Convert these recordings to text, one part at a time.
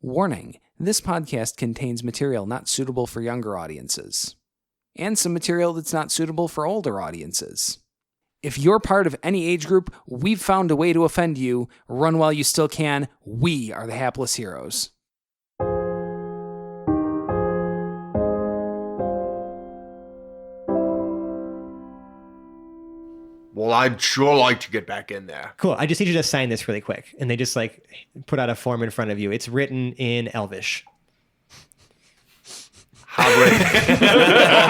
Warning, this podcast contains material not suitable for younger audiences, and some material that's not suitable for older audiences. If you're part of any age group, we've found a way to offend you. Run while you still can. We are the hapless heroes. Well, I'd sure like to get back in there. Cool. I just need you to sign this really quick. And they just put out a form in front of you. It's written in Elvish. Hobblet.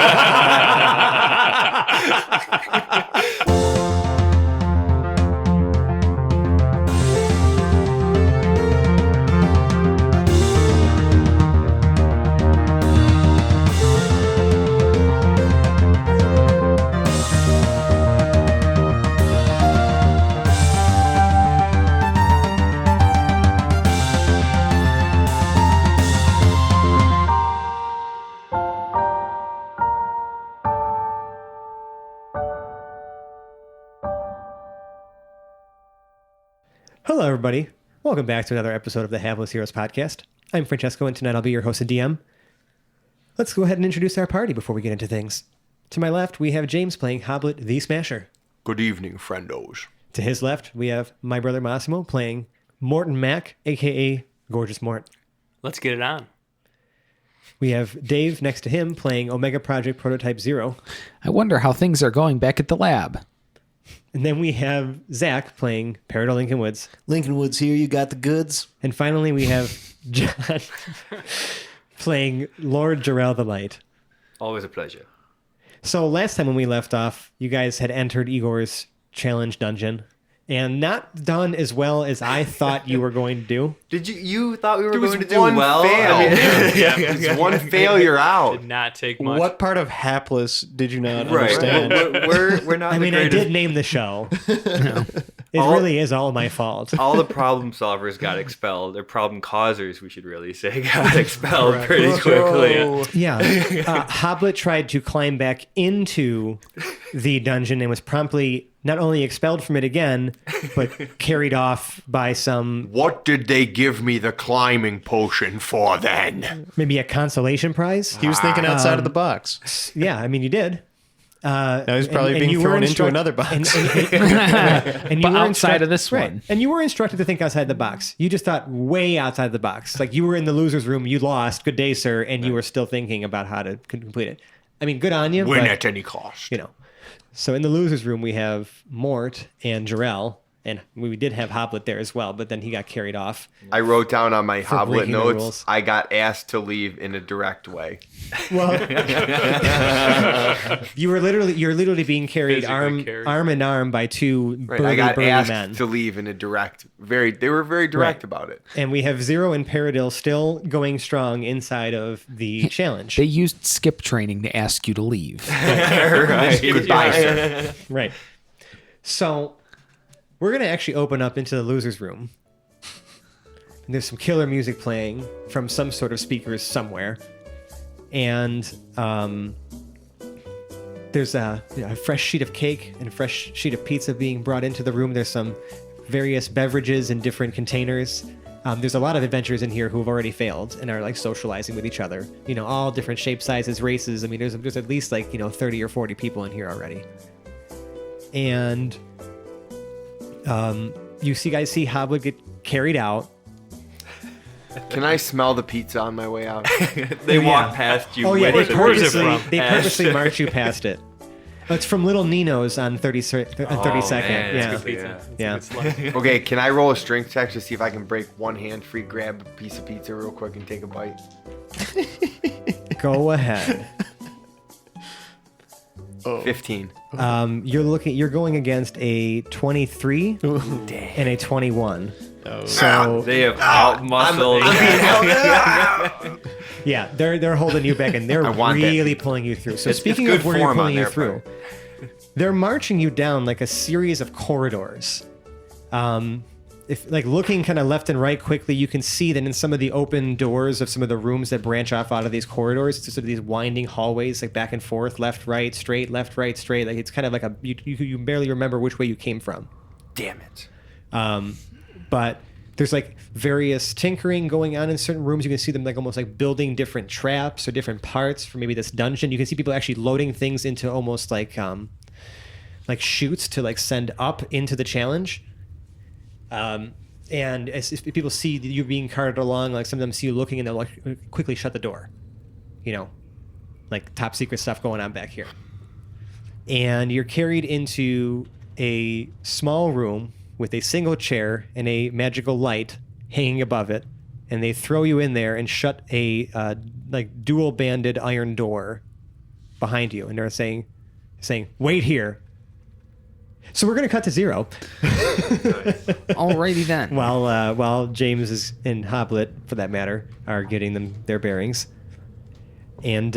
Hello, everybody. Welcome back to another episode of the Hapless Heroes podcast. I'm Francesco, and tonight I'll be your host and DM. Let's go ahead and introduce our party before we get into things. To my left, we have James playing Hobblet the Smasher. Good evening, friendos. To his left, we have my brother Massimo playing Morton Mac, a.k.a. Gorgeous Mort. Let's get it on. We have Dave next to him playing Omega Project Prototype 0. I wonder how things are going back at the lab. And then we have Zach playing Peridot Lincoln Woods. Lincoln Woods here, you got the goods. And finally, we have John playing Lord Jarrell the Light. Always a pleasure. So last time when we left off, you guys had entered Igor's challenge dungeon. And not done as well as I thought you were going to do. Did you thought we were There was going to do one well? fail. I mean, it's one failure out. Did not take much. What part of hapless did you not Right. understand? We're not. I mean, I did name the show. It really is all my fault. All the problem solvers got expelled. Or problem causers, we should really say, got expelled pretty quickly. Yeah. Hobblet tried to climb back into the dungeon and was promptly not only expelled from it again, but carried off by some... What did they give me the climbing potion for then? Maybe a consolation prize? He was thinking outside of the box. Yeah, I mean, you did. Now he's probably and being you were thrown into instruct- another box. And you But were outside of this right. one. And you were instructed to think outside the box. You just thought way outside the box. Like you were in the loser's room, you lost, good day, sir, and you were still thinking about how to complete it. I mean, good on you. Win but, at any cost. you know. So in the loser's room, we have Mort and Jarrell, and we did have Hobblet there as well, but then he got carried off. I wrote down on my Hobblet breaking the notes, rules. I got asked to leave in a direct way. Well, you're literally being carried Physically carried. arm in arm by two Right. I got burly asked men. to leave in a direct. They were very direct about it. And we have Zero and Peridil still going strong inside of the challenge. They used skip training to ask you to leave. Right. Goodbye, sir. Right. So we're going to actually open up into the loser's room. And there's some killer music playing from some sort of speakers somewhere. And there's a fresh sheet of cake and a fresh sheet of pizza being brought into the room. There's some various beverages in different containers. There's a lot of adventurers in here who have already failed and are like socializing with each other. You know, all different shapes, sizes, races. I mean, there's at least 30 or 40 people in here already. And you guys see Hobblet get carried out. Can I smell the pizza on my way out? They walk past you. Oh yeah, they with it. Where's it purposely, from? they purposely march you past it. Oh, it's from Little Nino's on 32nd. Man, Yeah. it's good pizza. Yeah. It's good stuff. Okay, can I roll a strength check to see if I can break one hand free, grab a piece of pizza real quick, and take a bite? Go ahead. 15. You're going against a 23 and a 21. Oh. So They have out muscled. yeah, they're holding you back and they're I want that really pizza. pulling you through. So It's speaking good of where you're form on pulling you their through, they're marching you down like a series of corridors. If like looking kind of left and right quickly, you can see that in some of the open doors of some of the rooms that branch off out of these corridors, it's sort of these winding hallways, like back and forth, left, right, straight, left, right, straight. Like it's kind of like you barely remember which way you came from. Damn it. But There's like various tinkering going on in certain rooms. You can see them like almost like building different traps or different parts for maybe this dungeon. You can see people actually loading things into almost like chutes to like send up into the challenge. And as if people see you being carted along, like some of them see you looking and they'll like quickly shut the door. You know, like top secret stuff going on back here. And you're carried into a small room with a single chair and a magical light hanging above it, and they throw you in there and shut a like dual-banded iron door behind you, and they're saying, "Wait here." So we're gonna cut to 0. Alrighty then. While James is in Hobblet, for that matter, are getting them their bearings, and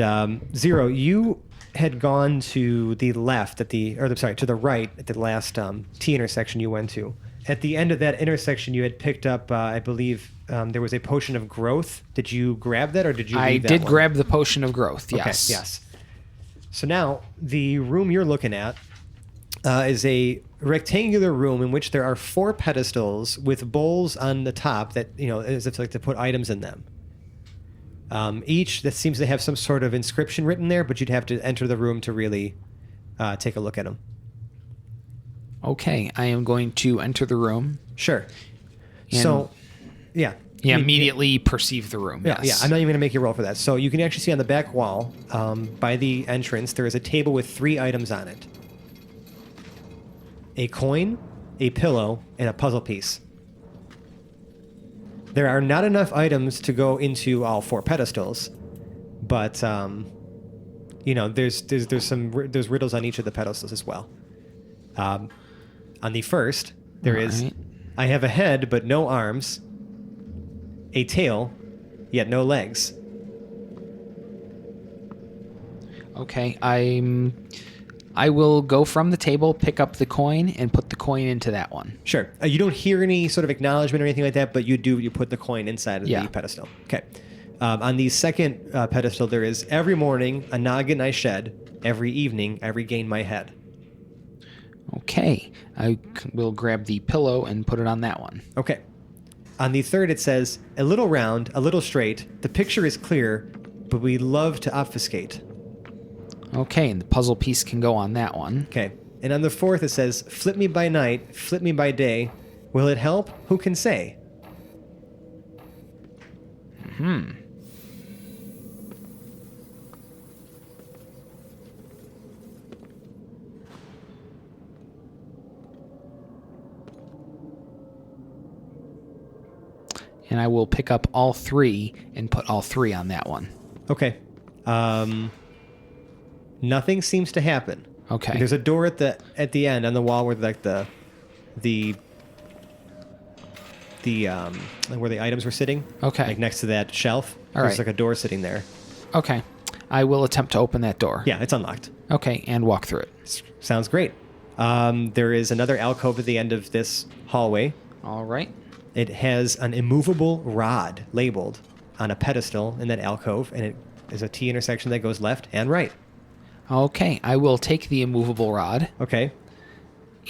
0, you had gone to the left to the right at the last T intersection you went to. At the end of that intersection, you had picked up, I believe, there was a potion of growth. Did you grab that, or did you leave that I did one? grab the potion of growth, yes. Okay, yes. So now, the room you're looking at is a rectangular room in which there are 4 pedestals with bowls on the top that, as if like to put items in them. Each that seems to have some sort of inscription written there, but you'd have to enter the room to really take a look at them. Okay, I am going to enter the room. Sure. And So, yeah. Yeah, immediately perceive the room, Yeah, yes. I'm not even going to make you roll for that. So you can actually see on the back wall, by the entrance, there is a table with 3 items on it. A coin, a pillow, and a puzzle piece. There are not enough items to go into all 4 pedestals, but there's riddles on each of the pedestals as well. On the first, there is, Right. I have a head but no arms, a tail, yet no legs. Okay, I will go from the table, pick up the coin, and put the coin into that one. Sure. You don't hear any sort of acknowledgement or anything like that, but you put the coin inside of Yeah. the pedestal. Okay. On the second pedestal, there is every morning a noggin I shed, every evening I regain my head. Okay, I will grab the pillow and put it on that one. Okay. On the third, it says, a little round, a little straight, the picture is clear, but we love to obfuscate. Okay, and the puzzle piece can go on that one. Okay. And on the fourth, it says, flip me by night, flip me by day. Will it help? Who can say? And I will pick up all 3 and put all 3 on that one. Okay. Nothing seems to happen. Okay. There's a door at the end on the wall where like the where the items were sitting. Okay. Like next to that shelf. All There's right. like a door sitting there. Okay, I will attempt to open that door. Yeah, it's unlocked. Okay, and walk through it. Sounds great. There is another alcove at the end of this hallway. All right. It has an immovable rod labeled on a pedestal in that alcove, and it is a T intersection that goes left and right. Okay, I will take the immovable rod, Okay.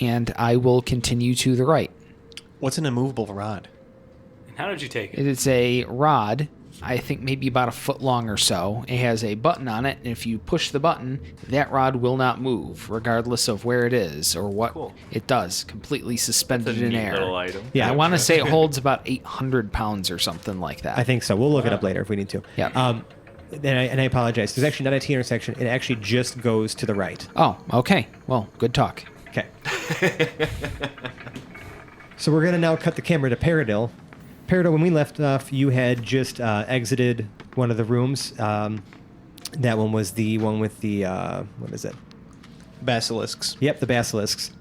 and I will continue to the right. What's an immovable rod? And how did you take it? It is a rod, I think maybe about a foot long or so. It has a button on it, and if you push the button, that rod will not move, regardless of where it is or what Cool. it does. Completely suspended It's a in neat air. little item. Yeah. I want to say it holds about 800 pounds or something like that. I think so. We'll look it up later if we need to. Yeah. And I apologize. There's actually not a T intersection. It actually just goes to the right. Oh, okay. Well, good talk. Okay. So we're going to now cut the camera to Paradil. Paradil, when we left off, you had just exited one of the rooms. That one was the one with the, what is it? Basilisks. Yep, the basilisks.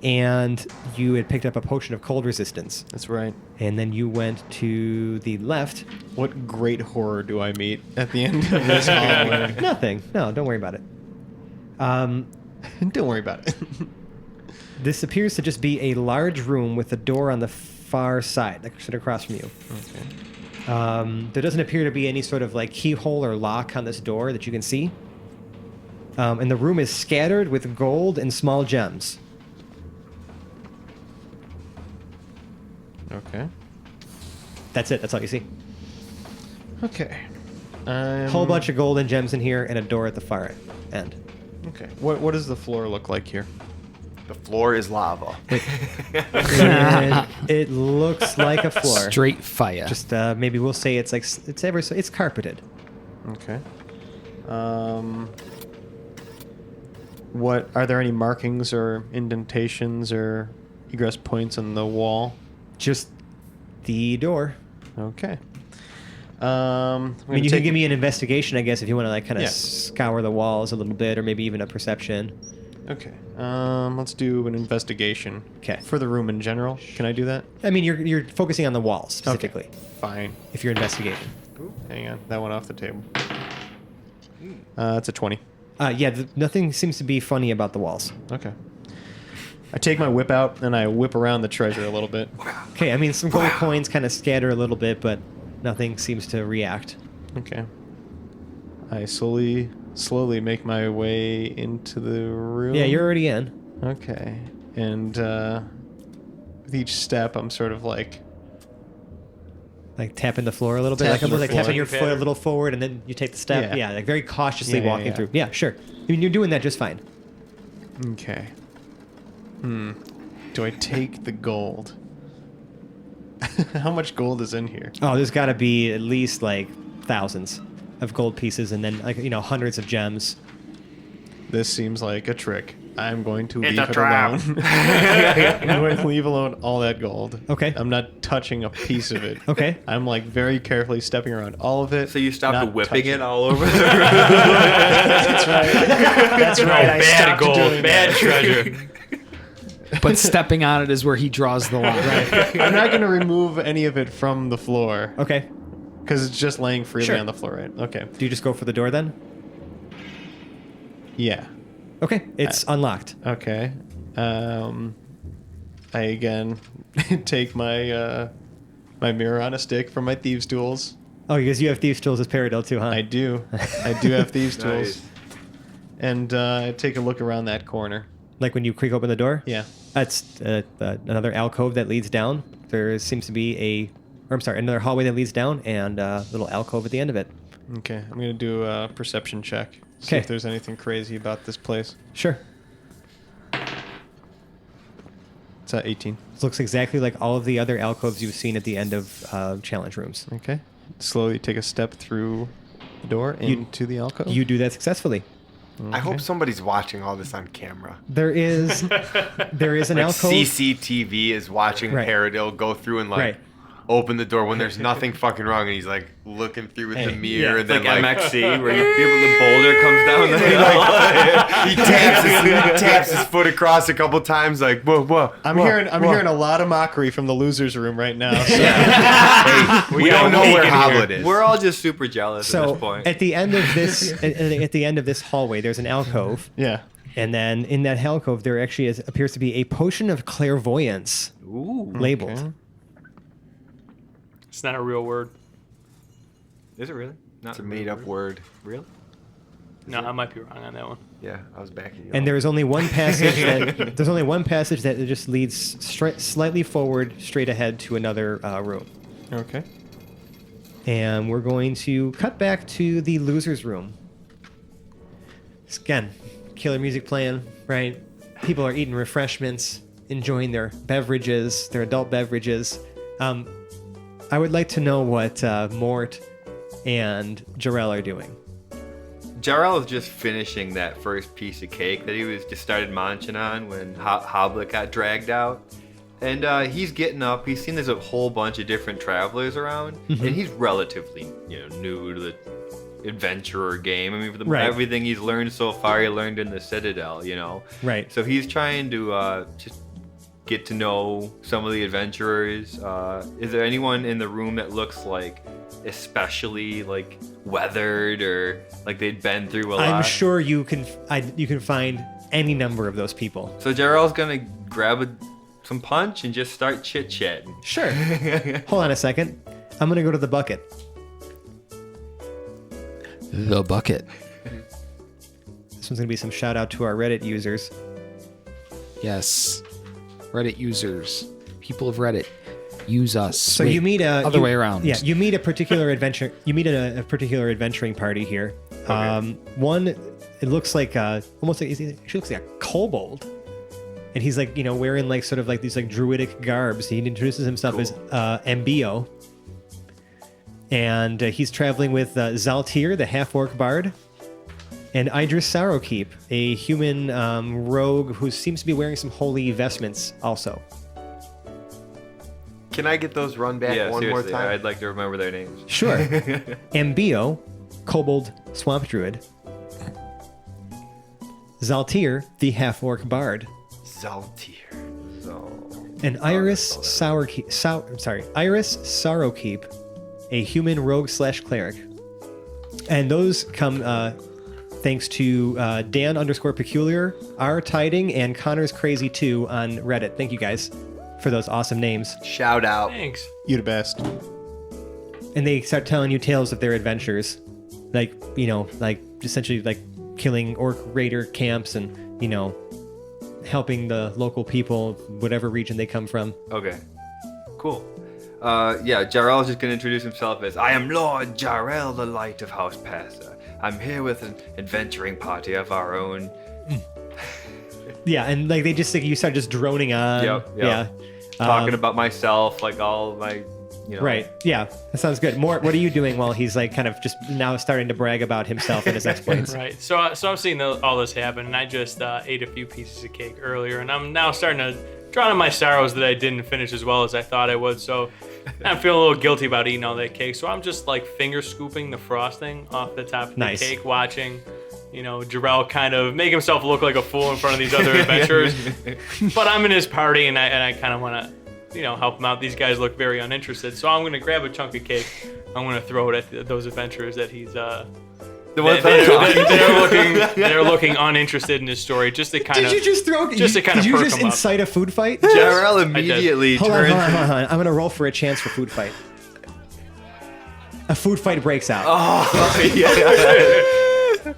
And you had picked up a potion of cold resistance. That's right. And then you went to the left. What great horror do I meet at the end of this hallway? Nothing. No, don't worry about it. Don't worry about it. This appears to just be a large room with a door on the far side, like sit across from you. Okay. There doesn't appear to be any sort of like keyhole or lock on this door that you can see. And the room is scattered with gold and small gems. Okay. That's it. That's all you see. Okay. Whole bunch of gold and gems in here, and a door at the far end. Okay. What does the floor look like here? The floor is lava. And it looks like a floor. Straight fire. Just maybe we'll say it's carpeted. Okay. What are there any markings or indentations or egress points on the wall? Just the door. Okay. I mean, you can give me an investigation, I guess, if you want to like kind of scour the walls a little bit, or maybe even a perception. Okay. Let's do an investigation. 'Kay. For the room in general. Can I do that? I mean, you're focusing on the walls specifically. Okay. Fine. If you're investigating. Ooh, hang on. That went off the table. It's a 20. Nothing seems to be funny about the walls. Okay. I take my whip out and I whip around the treasure a little bit. Okay, I mean, some gold coins kind of scatter a little bit, but nothing seems to react. Okay. I slowly make my way into the room. Yeah, you're already in. Okay. And with each step, I'm sort of like tapping the floor a little bit, Tapping almost the like tapping your floor. foot a little forward, and then you take the step. Yeah. Yeah, like very cautiously Yeah, walking yeah. through. Yeah, sure. I mean, you're doing that just fine. Okay. Do I take the gold? How much gold is in here? Oh, there's got to be at least like thousands of gold pieces, and then like hundreds of gems. This seems like a trick. I'm going to It's leave a it trap. alone. I'm going to leave alone all that gold. Okay. I'm not touching a piece of it. Okay. I'm like very carefully stepping around all of it. So you stopped not whipping touching it all over the room. That's right. That's right. I Bad stopped gold, doing bad that. treasure. But stepping on it is where he draws the line. I'm not going to remove any of it from the floor Okay. because it's just laying freely Sure. on the floor, right? Okay. Do you just go for the door then? Yeah. Okay. It's unlocked. Okay. I again take my my mirror on a stick from my thieves' tools. Oh, because you have thieves' tools as Paradil too, huh? I do. I do have thieves' tools. Nice. And I take a look around that corner. Like when you creak open the door? Yeah. That's another alcove that leads down. There seems to be another hallway that leads down, and a little alcove at the end of it. Okay. I'm going to do a perception check. See Okay. if there's anything crazy about this place. Sure. It's at 18. It looks exactly like all of the other alcoves you've seen at the end of challenge rooms. Okay. Slowly take a step through the door into the alcove. You do that successfully. I hope somebody's watching all this on camera. There is an Like alcove. CCTV is watching Right. Paradil go through and like Right. open the door when there's nothing fucking wrong, and he's like looking through with the mirror, and then Like like MXC, where the boulder comes down. he taps his foot across a couple times, like whoa. I'm hearing a lot of mockery from the losers room right now. So. Hey, we don't know where Hobblet is. We're all just super jealous at So this point. at the end of this, at the end of this hallway, there's an alcove, Yeah. and then in that alcove there actually appears to be a potion of clairvoyance Ooh. labeled. Okay. It's not a real word. Is it really? Not It's a made-up word. Really? No, I might be wrong on that one. Yeah, I was backing you And up. there is only one passage that just leads slightly forward, straight ahead to another room. Okay. And we're going to cut back to the loser's room. Again, killer music playing, right? People are eating refreshments, enjoying their beverages, their adult beverages. I would like to know what Mort and Jarell are doing. Jarrell is just finishing that first piece of cake that he was just started munching on when Hobblet got dragged out. And he's getting up. He's seen there's a whole bunch of different travelers around, and he's relatively, new to the adventurer game. I mean, Right. everything he's learned so far, he learned in the Citadel. Right. So he's trying to just get to know some of the adventurers. Is there anyone in the room that looks like especially like weathered or like they'd been through a lot? I'm sure you can find any number of those people. So Jarrell's gonna grab some punch and just start chit-chatting. Sure. Hold on a second. I'm going to go to the bucket. The bucket. This one's going to be some shout out to our Reddit users. Yes. Reddit users. People of Reddit. use us. So Wait, you meet a other way around. Yeah, you meet a particular adventure. You meet a particular adventuring party here. One, it looks like almost like she looks like a kobold, and he's like wearing like sort of like these like druidic garbs. He introduces himself as Ambio, and he's traveling with Zaltir, the half-orc bard, and Idris Sorrowkeep, a human rogue who seems to be wearing some holy vestments also. Can I get those run back one more seriously, time? I'd like to remember their names. Sure. Ambio, kobold swamp druid. Zaltir, the half-orc bard. Zaltir. And Iris Sorrowkeep, a human rogue / cleric. And those come thanks to Dan_Peculiar, R Tiding, and Connor's Crazy 2 on Reddit. Thank you guys for those awesome names. Shout out. Thanks. You the best. And they start telling you tales of their adventures, like essentially like killing orc raider camps and helping the local people, whatever region they come from. Okay. Cool. Jarrell is just going to introduce himself as, I am Lord Jarrell, the Light of House Passer. I'm here with an adventuring party of our own. Yeah, and like they just like you start just droning on. Yep. Yeah. Talking about myself, like all my, Right. Yeah, that sounds good. Mort, what are you doing while he's like kind of just now starting to brag about himself and his exploits? Right. So I'm seeing all this happen, and I just ate a few pieces of cake earlier, and I'm now starting to drown in my sorrows that I didn't finish as well as I thought I would. So I'm feeling a little guilty about eating all that cake. So I'm just like finger scooping the frosting off the top of the cake, watching, Jarrell kind of make himself look like a fool in front of these other adventurers. But I'm in his party, and I kind of want to, help him out. These guys look very uninterested. So I'm going to grab a chunk of cake. I'm going to throw it at those adventurers that he's the ones they're looking uninterested in his story, just to kind of. Did you just throw? Just to kind of did you perk just him up. incite a food fight? Jarrell immediately Hold turns. on. I'm gonna roll for a chance for food fight. A food fight breaks out. Oh, yeah.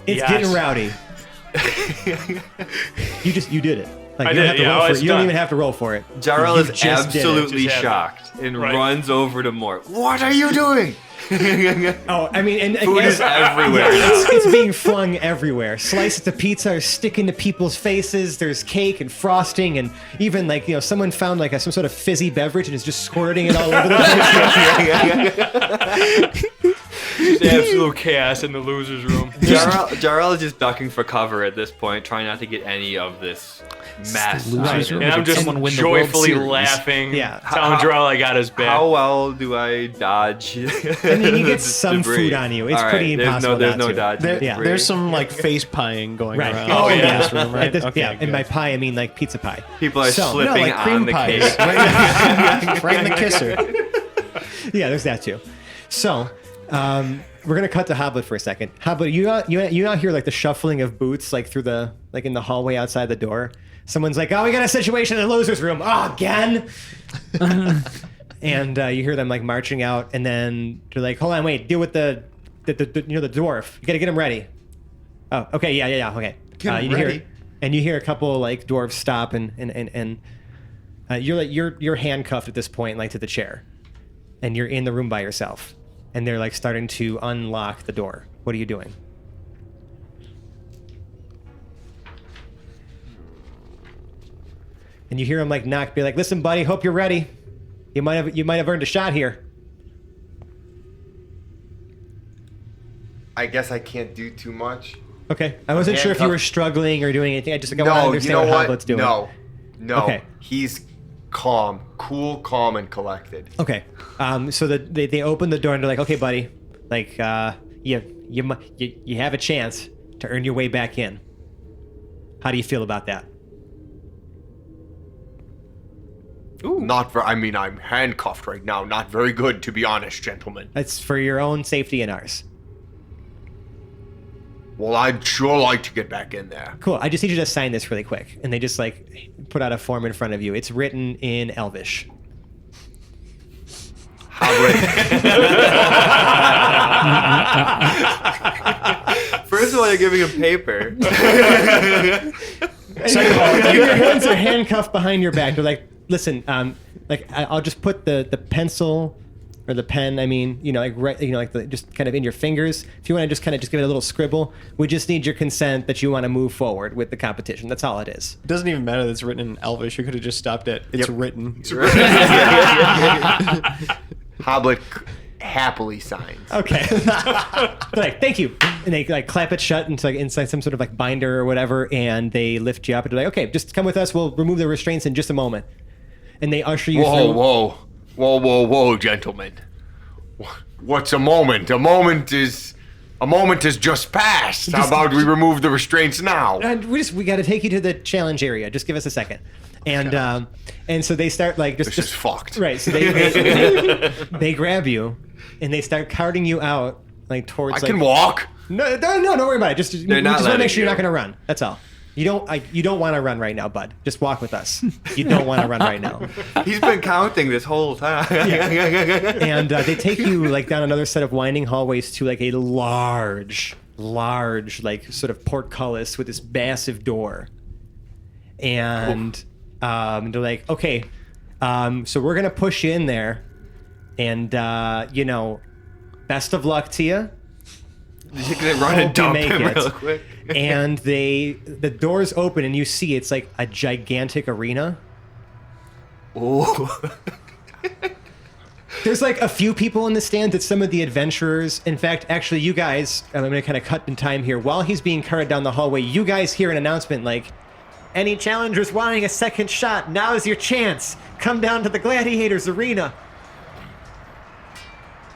It's yes. getting rowdy. You did it. Like, I you don't did, have to yeah, roll for it's it. You don't done. even have to roll for it. Jarrell You is just did it. absolutely Just have shocked and Right. runs over to Mort. What are you doing? Oh, I mean, and Food is everywhere now. it's being flung everywhere. Slices of pizza are sticking to people's faces. There's cake and frosting, and even like someone found like some sort of fizzy beverage and is just squirting it all over the place. Just absolute chaos in the losers' room. Jarrell is just ducking for cover at this point, trying not to get any of this mess. losers' room. And I'm just Someone win the World joyfully Series. laughing, Yeah. telling Jarrell I got his back. How well do I dodge? I mean, you get some food on you. It's pretty impossible There's not no to. dodging. Yeah. There's some like face pieing going Right. around Oh, in yeah. this room, right? Like this- Okay, yeah, good. and by pie, I mean like pizza pie. People are So- slipping like cream on the pies, cake. right in the kisser. Yeah, there's that too. So, we're gonna cut to Hobblet for a second. Hobblet, you out hear like the shuffling of boots like through the like in the hallway outside the door. Someone's like, "Oh, we got a situation in the losers' room." Oh, again. And you hear them like marching out, and then they're like, "Hold on, wait, deal with the dwarf. You gotta get him ready." Oh, okay, yeah, okay. Get him you ready. hear, and you hear a couple like dwarves stop, and you're handcuffed at this point, like to the chair, and you're in the room by yourself, and they're like starting to unlock the door. What are you doing? And you hear him like knock, be like, "Listen, buddy, hope you're ready. You might have earned a shot here." I guess I can't do too much. Okay, I wasn't sure if you were struggling or doing anything. I just like I want to No, understand you know what what? Hoblet's doing. No. Okay. He's calm, cool, calm, and collected. Okay, so they open the door and they're like, "Okay, buddy, like you have a chance to earn your way back in. How do you feel about that?" I mean, I'm handcuffed right now. Not very good, to be honest, gentlemen. It's for your own safety and ours. Well, I'd sure like to get back in there. Cool. I just need you to sign this really quick. And they just like put out a form in front of you. It's written in Elvish. First of all, you're giving him paper. Second of all, your hands are handcuffed behind your back. They're like, listen, like I'll just put the pencil or the pen. I mean, just kind of in your fingers. If you want to just kind of give it a little scribble, we just need your consent that you want to move forward with the competition. That's all it is. It doesn't even matter that it's written in Elvish. You could have just stopped at it's written. Hobblet happily signs. Okay. Like, thank you. And they like clap it shut into like inside some sort of like binder or whatever, and they lift you up and they're like, okay, just come with us. We'll remove the restraints in just a moment. And they usher you through. Whoa, gentlemen. What's a moment? A moment is just passed. How about we remove the restraints now? And we got to take you to the challenge area. Just give us a second. And so they start like This is fucked. Right. So they grab you and they start carting you out like towards. I can walk. No, don't worry about it. Just we just want to make sure you. you're not going to run. That's all. You don't want to run right now, bud. Just walk with us. You don't want to run right now. He's been counting this whole time. And they take you like down another set of winding hallways to like a large like sort of portcullis with this massive door. And they're like, okay, so we're gonna push you in there, and best of luck to you. You're gonna run and dump him real quick. And the doors open and you see it's like a gigantic arena. Oh. There's like a few people in the stand that some of the adventurers, in fact, actually you guys, I'm going to kind of cut in time here. While he's being carried down the hallway, you guys hear an announcement like, any challengers wanting a second shot, now is your chance. Come down to the Gladiators Arena.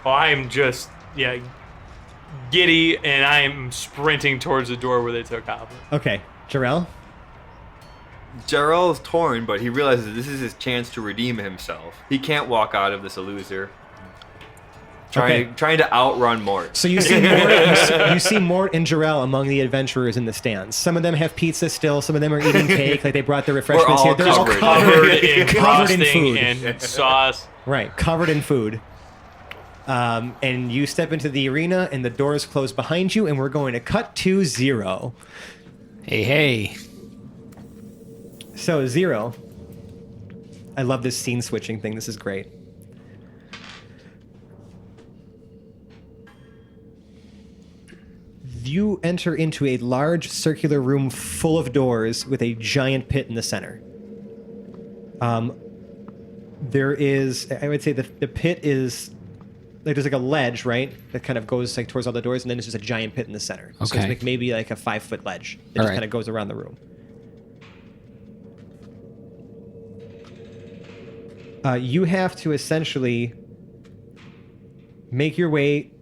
Oh, I'm just, giddy, and I'm sprinting towards the door where they took Hobblet. Okay, Jarrell? Jarrell's torn, but he realizes this is his chance to redeem himself. He can't walk out of this a loser. Trying to outrun Mort. So you see Mort and Jarrell among the adventurers in the stands. Some of them have pizza still. Some of them are eating cake. Like they brought their refreshments here. They're all covered in covered in frosting food. and sauce. Right, covered in food. And you step into the arena, and the doors close behind you, and we're going to cut to 0. Hey. So 0. I love this scene switching thing. This is great. You enter into a large circular room full of doors with a giant pit in the center. There is, I would say the pit is, like there's like a ledge, right? That kind of goes like towards all the doors, and then there's just a giant pit in the center. So Okay. it's like maybe like a 5-foot ledge that just kind of goes around the room. You have to essentially make your way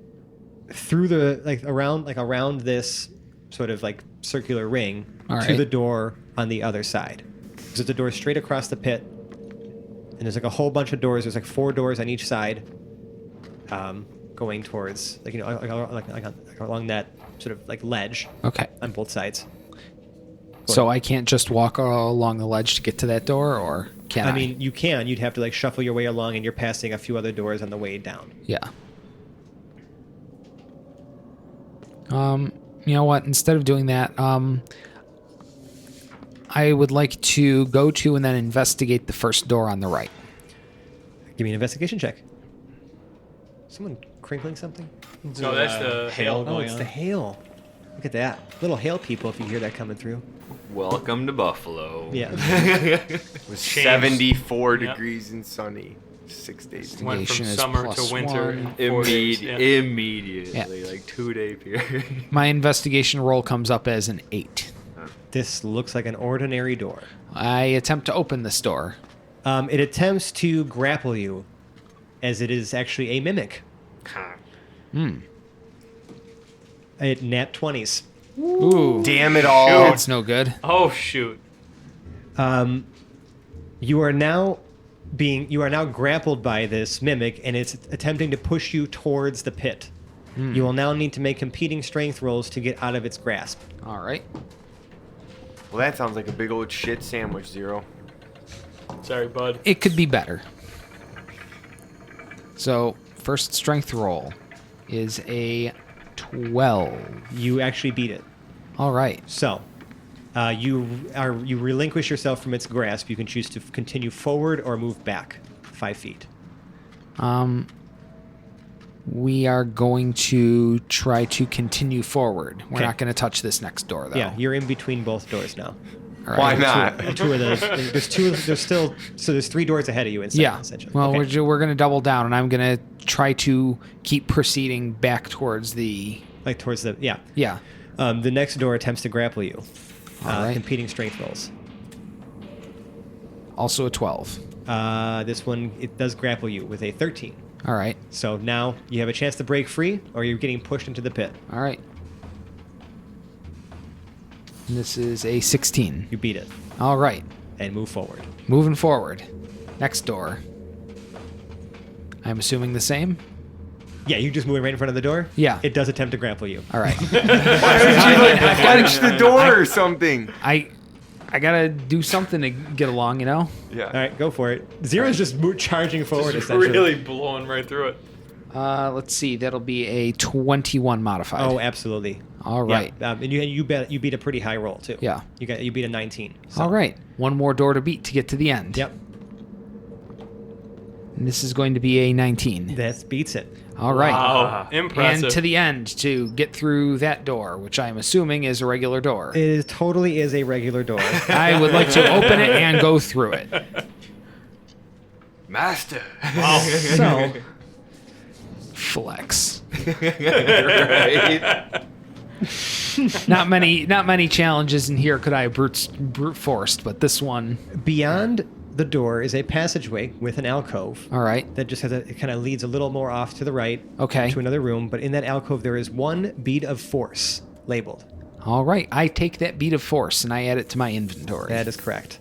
through the around this sort of like circular ring to the door on the other side. There's a door straight across the pit, and there's like a whole bunch of doors. There's like 4 doors on each side, going towards like along that sort of like ledge. Okay. On both sides. So I can't just walk along the ledge to get to that door, or can I? I mean, you can. You'd have to like shuffle your way along, and you're passing a few other doors on the way down. Yeah. You know what? Instead of doing that, I would like to go to and then investigate the first door on the right. Give me an investigation check. Someone crinkling something? No, that's the hail. Oh, it's the hail. Look at that. Little hail people if you hear that coming through. Welcome to Buffalo. Yeah. It was 74 degrees and sunny. 6 days. Went from Is summer to winter +1. in 4 days. Immediately, like 2-day period. My investigation roll comes up as an 8. This looks like an ordinary door. I attempt to open this door. It attempts to grapple you, as it is actually a mimic. It nat 20s. Ooh. Damn it all. That's no good. Oh shoot! You are now grappled by this mimic, and it's attempting to push you towards the pit. You will now need to make competing strength rolls to get out of its grasp. All right. Well, that sounds like a big old shit sandwich, 0. Sorry, bud. It could be better. So, first strength roll is a 12. You actually beat it. All right. So, You relinquish yourself from its grasp. You can choose to continue forward or move back 5 feet. We are going to try to continue forward. We're Okay. not going to touch this next door, though. Yeah, you're in between both doors now. All right. Why not? Two of those. There's 3 doors ahead of you inside. Yeah. Essentially. Well, Okay. we're going to double down, and I'm going to try to keep proceeding back towards the. like towards the Yeah. The next door attempts to grapple you. All right. Competing strength rolls. Also a 12. This one, it does grapple you with a 13. All right. So now you have a chance to break free, or you're getting pushed into the pit. All right. And this is a 16. You beat it All right. and move forward. Moving forward. Next door. I'm assuming the same? Yeah, you just move right in front of the door. Yeah. It does attempt to grapple you. All right. Why don't you punch the door or something? I gotta do something to get along, you know? Yeah. All right, go for it. Zero's just charging forward. Essentially. Really blowing right through it. Let's see. That'll be a 21 modified. Oh, absolutely. All right. Yeah, and you beat a pretty high roll too. Yeah. You beat a 19. So. All right. One more door to beat to get to the end. Yep. And this is going to be a 19. That beats it. All right. Wow. Impressive. And to the end to get through that door, which I'm assuming is a regular door. It totally is a regular door. I would like to open it and go through it. Master. So Flex. Right. Not many challenges in here could I brute forced, but this one. beyond the door is a passageway with an alcove. All right. That just it kind of leads a little more off to the right. Okay. To another room, but in that alcove there is one bead of force labeled. All right. I take that bead of force and I add it to my inventory. That is correct.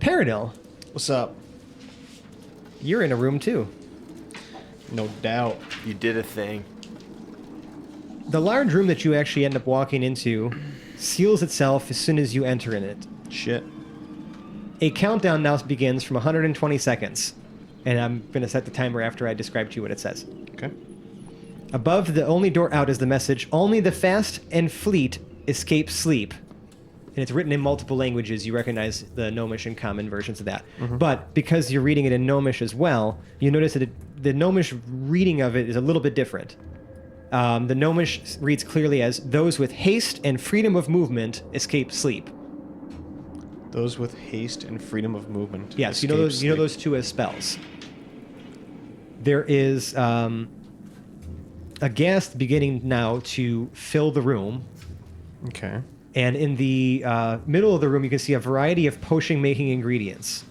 Paranil, What's up? you're in a room too. No doubt. You did a thing. The large room that you actually end up walking into seals itself as soon as you enter in it. Shit. A countdown now begins from 120 seconds. And I'm going to set the timer after I describe to you what it says. Okay. Above the only door out is the message, only the fast and fleet escape sleep. And it's written in multiple languages. You recognize the Gnomish and common versions of that. But because you're reading it in Gnomish as well, you notice that the Gnomish reading of it is a little bit different. The Gnomish reads clearly as, those with haste and freedom of movement escape sleep. Those with haste and freedom of movement. Yes, you escape know sleep. those two as spells. There is a ghast beginning now to fill the room, Okay. and in the middle of the room you can see a variety of potion-making ingredients.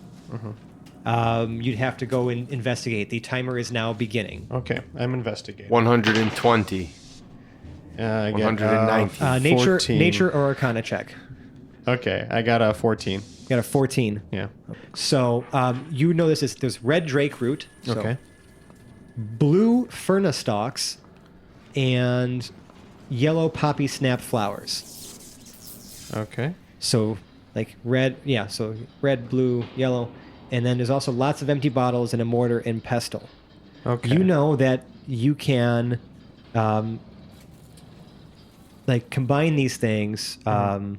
You'd have to go and investigate. The timer is now beginning. Okay. I'm investigating. 120. I get 190. Nature, 14. nature or Arcana check. Okay, I got a 14. You got a 14. Yeah. So you know there's red drake root. So Okay. blue furna stalks and yellow poppy snap flowers. Okay. So like red, yeah, so red, blue, yellow. And then there's also lots of empty bottles and a mortar and pestle. Okay. You know that you can like combine these things to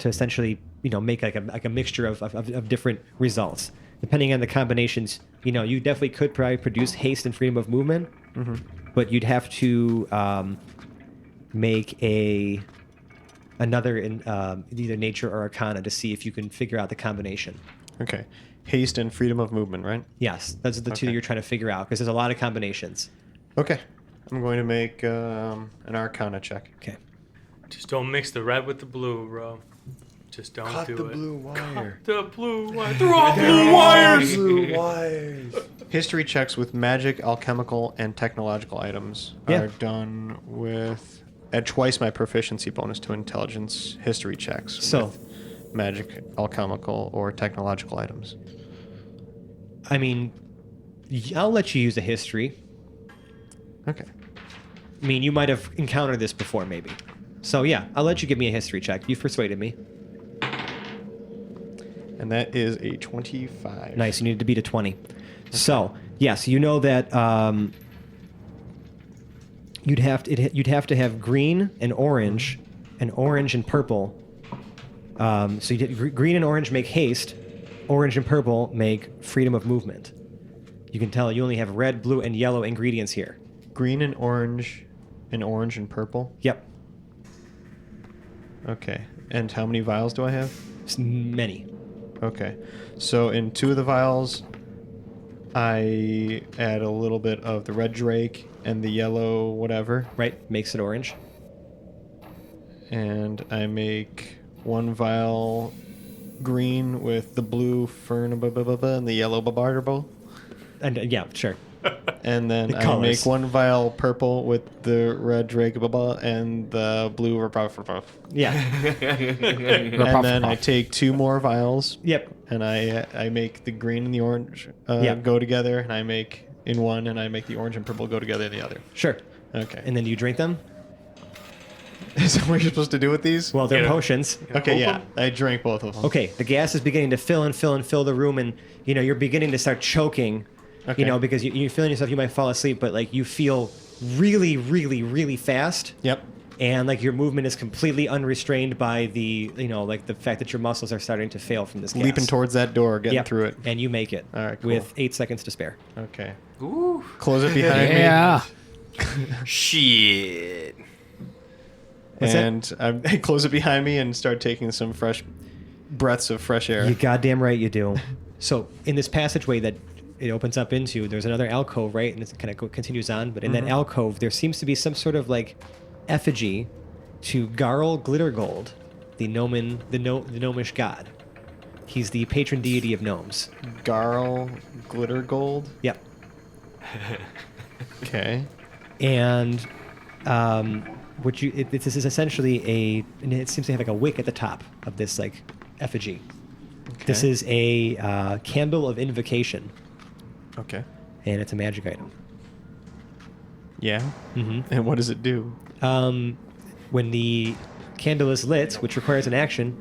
essentially, make like a mixture of different results. Depending on the combinations, you definitely could probably produce haste and freedom of movement, but you'd have to make another in either nature or arcana to see if you can figure out the combination. Okay. Haste and freedom of movement, right? Yes, those are the two that Okay. you're trying to figure out because there's a lot of combinations. Okay. I'm going to make an Arcana check. Okay. Just don't mix the red with the blue, bro. Just don't Cut do the it. blue wire. The blue wire. They're all blue wires. Blue wires. History checks with magic, alchemical, and technological items Yeah. are done with at twice my proficiency bonus to intelligence history checks. So- with magic, alchemical, or technological items. I mean, I'll let you use a history. Okay. I mean, you might have encountered this before, maybe. So yeah, I'll let you give me a history check. You've persuaded me. And that is a 25. Nice. You needed to beat a 20. So yes, you know that you'd have to have green and orange and purple So you did green and orange make haste. Orange and purple make freedom of movement. You can tell you only have red, blue, and yellow ingredients here. Green and orange and purple. Yep. Okay. And how many vials do I have? Many. Okay. So in 2 of the vials, I add a little bit of the red drake and the yellow whatever. Right? Makes it orange. And I make 1 vial green with the blue fern and the yellow babarbo. And yeah, sure. And then The I colors. make 1 vial purple with the red drake and the blue Yeah. And then I take 2 more vials. Yep. And I make the green and the orange Yep. go together, and I make in one, and I make the orange and purple go together in the other. Sure. Okay. And then you drink them? Is that what you're supposed to do with these? Well, they're Yeah. potions. Okay, yeah. I drank both of them. Okay, the gas is beginning to fill the room, and you're beginning to start choking. Okay. Because you're feeling yourself, you might fall asleep, but like you feel really, really, really fast. Yep. And like your movement is completely unrestrained by the the fact that your muscles are starting to fail from this gas. Leaping towards that door, getting Yep. through it. And you make it. All right, cool. With 8 seconds to spare. Okay. Ooh. Close it behind Yeah. Shit. What's that? And I close it behind me and start taking some fresh breaths of fresh air. You goddamn right you do. So in this passageway that it opens up into, there's another alcove, right? And it kind of continues on. But in that alcove, there seems to be some sort of like effigy to Garl Glittergold, the gnomish god. He's the patron deity of gnomes. Garl Glitter Gold. Yep. Okay. And this is essentially and it seems to have like a wick at the top of this like effigy. This Okay. is a candle of invocation, Okay. and it's a magic item. Yeah. Mm-hmm. And what does it do? When the candle is lit, which requires an action,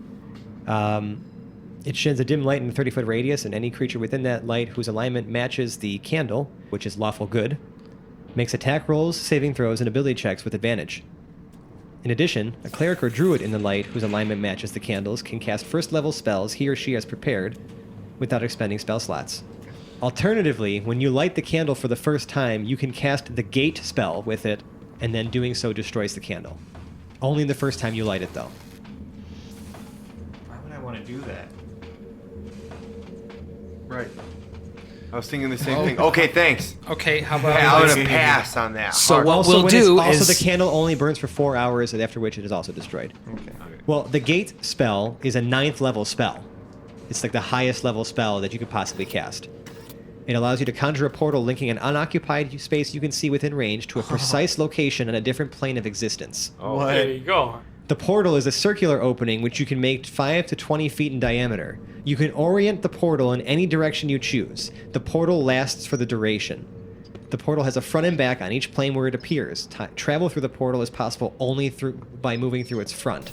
it sheds a dim light in a 30-foot radius, and any creature within that light whose alignment matches the candle, which is lawful good, makes attack rolls, saving throws, and ability checks with advantage. In addition, a cleric or druid in the light whose alignment matches the candles can cast first-level spells he or she has prepared without expending spell slots. Alternatively, when you light the candle for the first time, you can cast the gate spell with it, and then doing so destroys the candle. Only the first time you light it, though. Why would I want to do that? Right. I was thinking the same thing. Okay, thanks. Okay, how Hey, about I'm gonna pass on that. So Hard. what Also, we'll when do it's, is also the candle only burns for 4 hours, and after which it is also destroyed. Okay. Well, the gate spell is a 9th level spell. It's like the highest level spell that you could possibly cast. It allows you to conjure a portal linking an unoccupied space you can see within range to a precise location on a different plane of existence. Oh, What? There you go. The portal is a circular opening which you can make 5 to 20 feet in diameter. You can orient the portal in any direction you choose. The portal lasts for the duration. The portal has a front and back on each plane where it appears. Travel through the portal is possible only by moving through its front.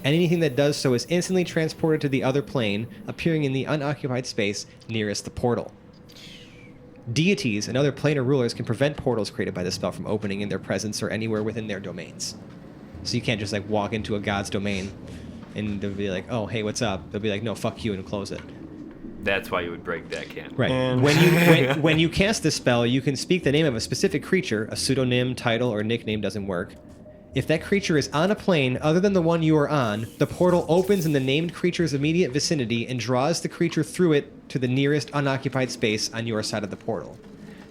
Anything that does so is instantly transported to the other plane, appearing in the unoccupied space nearest the portal. Deities and other planar rulers can prevent portals created by the spell from opening in their presence or anywhere within their domains. So you can't just like walk into a god's domain and they'll be like, oh, hey, what's up? They'll be like, no, fuck you, and close it. That's why you would break that candle. Right. And- When you cast this spell, you can speak the name of a specific creature. A pseudonym, title, or nickname doesn't work. If that creature is on a plane other than the one you are on, the portal opens in the named creature's immediate vicinity and draws the creature through it to the nearest unoccupied space on your side of the portal.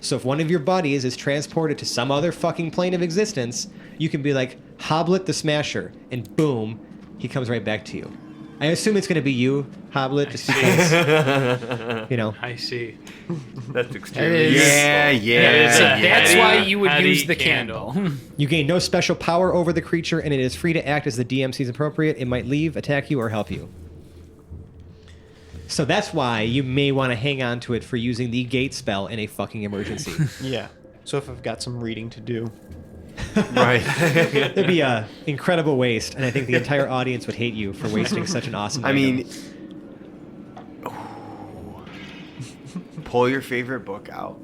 So if one of your buddies is transported to some other fucking plane of existence, you can be like, Hobblet the Smasher, and boom, he comes right back to you. I assume it's going to be you, Hobblet, just because, you know. I see. That's extremely is- useful. Yeah. So Yeah. that's why you would Hattie use the candle. candle. You gain no special power over the creature, and it is free to act as the DM sees appropriate. It might leave, attack you, or help you. So that's why you may want to hang on to it for using the gate spell in a fucking emergency. Yeah. So if I've got some reading to do. Right. It'd be a incredible waste, and I think the entire audience would hate you for wasting such an awesome I item. mean, pull your favorite book out.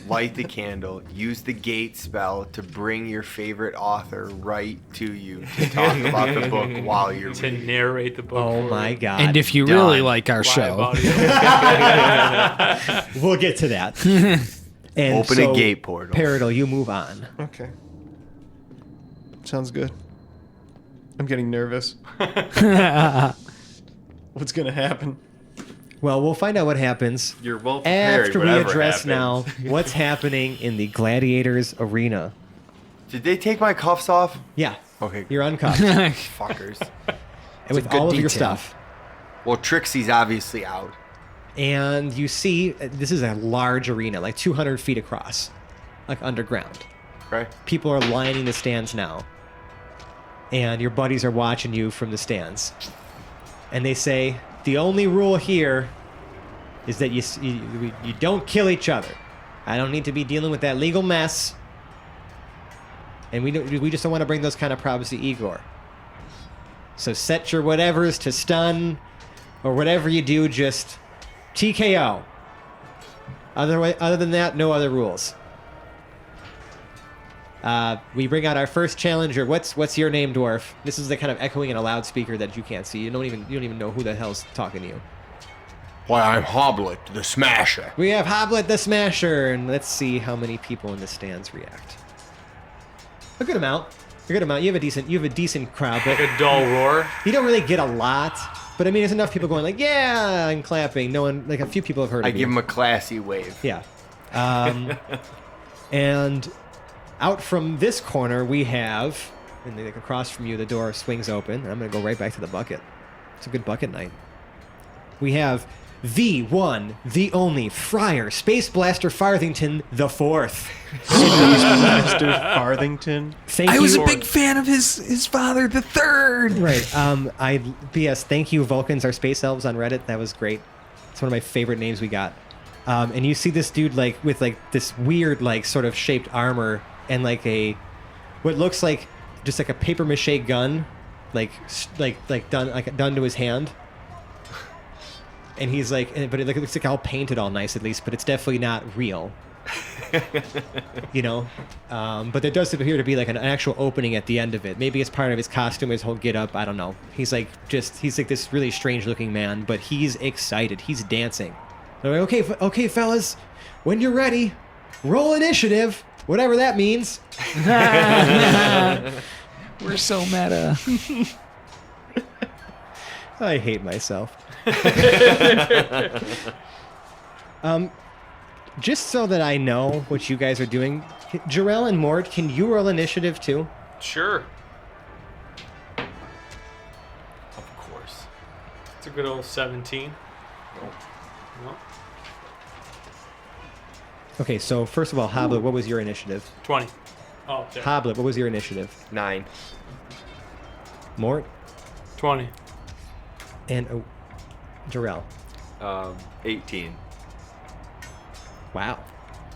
light the candle, use the gate spell to bring your favorite author right to you to talk about the book while you're To reading. narrate the book. Oh for my you. god. And if you Done. really like our Live show, audio. we'll get to that. And Open so, a gate portal. Paradol, you move on. Okay. Sounds good. I'm getting nervous. What's gonna happen? Well, we'll find out what happens You're well prepared. after we whatever address happens. now what's happening in the Gladiators Arena. Did they take my cuffs off? Yeah, Okay. you're uncuffed. Fuckers. And with good all of your detail. stuff. Well, Trixie's obviously out. And you see, this is a large arena, like 200 feet across, like underground. Right? People are lining the stands now. And your buddies are watching you from the stands. And they say, the only rule here is that you don't kill each other. I don't need to be dealing with that legal mess. And we just don't want to bring those kind of problems to Igor. So set your whatevers to stun, or whatever you do, just TKO. Other than that, no other rules. We bring out our first challenger. What's your name, dwarf? This is the kind of echoing in a loudspeaker that you can't see. You don't even know who the hell's talking to you. Why, I'm Hobblet, the Smasher. We have Hobblet the Smasher, and let's see how many people in the stands react. A good amount. A good amount. You have a decent crowd, but A dull roar. you don't really get a lot. But I mean, there's enough people going like, yeah, and clapping. No one, like a few people have heard I of give you. him a classy wave. Yeah. And out from this corner, we have, and like across from you, the door swings open. And I'm going to go right back to the bucket. It's a good bucket night. We have the one, the only Friar Space Blaster Farthington the Fourth. Master Farthington. Thank I you. was a big fan of his father, the third. Right. P.S. Thank you, Vulcans, our space elves on Reddit. That was great. It's one of my favorite names we got. And you see this dude like with like this weird like sort of shaped armor and like what looks like just like a paper mache gun, like done to his hand. And he's like, but it looks like all painted all nice at least, but it's definitely not real. You know, but there does appear to be like an actual opening at the end of it. Maybe it's part of his costume, his whole get up. I don't know. He's like this really strange looking man, but he's excited. He's dancing. They're like, okay, fellas, when you're ready, roll initiative, whatever that means. We're so meta. I hate myself. Just so that I know what you guys are doing, Jarrell and Mort, can you roll initiative too? Sure. Of course. It's a good old 17. No. Okay, so first of all, Hobblet, what was your initiative? 20. Oh, there. Hobblet, what was your initiative? 9. Mort 20. and Jarrell. 18. Wow.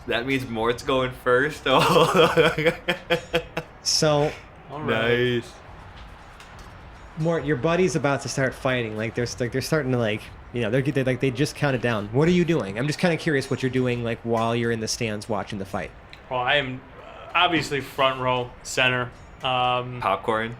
That means Mort's going first. Oh. So, All right. Nice. Mort, your buddy's about to start fighting. Like they're starting to like, you know, they just counted down. What are you doing? I'm just kind of curious what you're doing like while you're in the stands watching the fight. Well, I am obviously front row, center. Popcorn.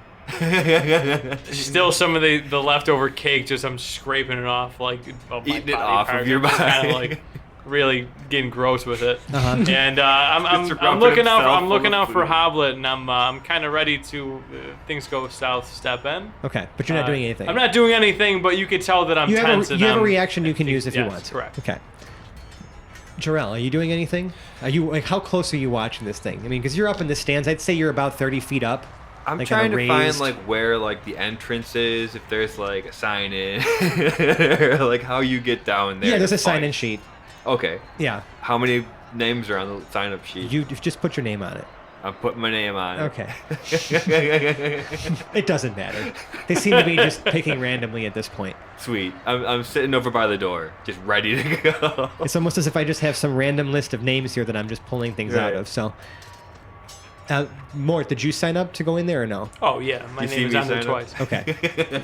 Still some of the leftover cake, just I'm scraping it off like of my Eating it body off of parts. your I'm just body. kind of like really getting gross with it. Uh-huh. And Just I'm rubbing looking out. himself I'm looking full of out for food. Hobblet, and I'm kind of ready to things go south. Step in. Okay, but you're not doing anything. I'm not doing anything, but you could tell that I'm You tense. have a and reaction you can use if you yes, want to. correct. Okay. Jarrell, are you doing anything? Are you like how close are you watching this thing? I mean, because you're up in the stands. I'd say you're about 30 feet up. I'm like, trying on a to find raised- like where like the entrance is, if there's like a sign in, or like how you get down there. Yeah, there's to a sign-in fight. sheet. Okay. Yeah, How many names are on the sign up sheet? you just put your name on it. I'm putting my name on it. Okay. It doesn't matter. They seem to be just picking randomly at this point. Sweet. I'm sitting over by the door, just ready to go. It's almost as if I just have some random list of names here that I'm just pulling things out Right. of. So, Mort, did you sign up to go in there or no? Oh yeah, my You see name is me on there sign up? twice. Okay.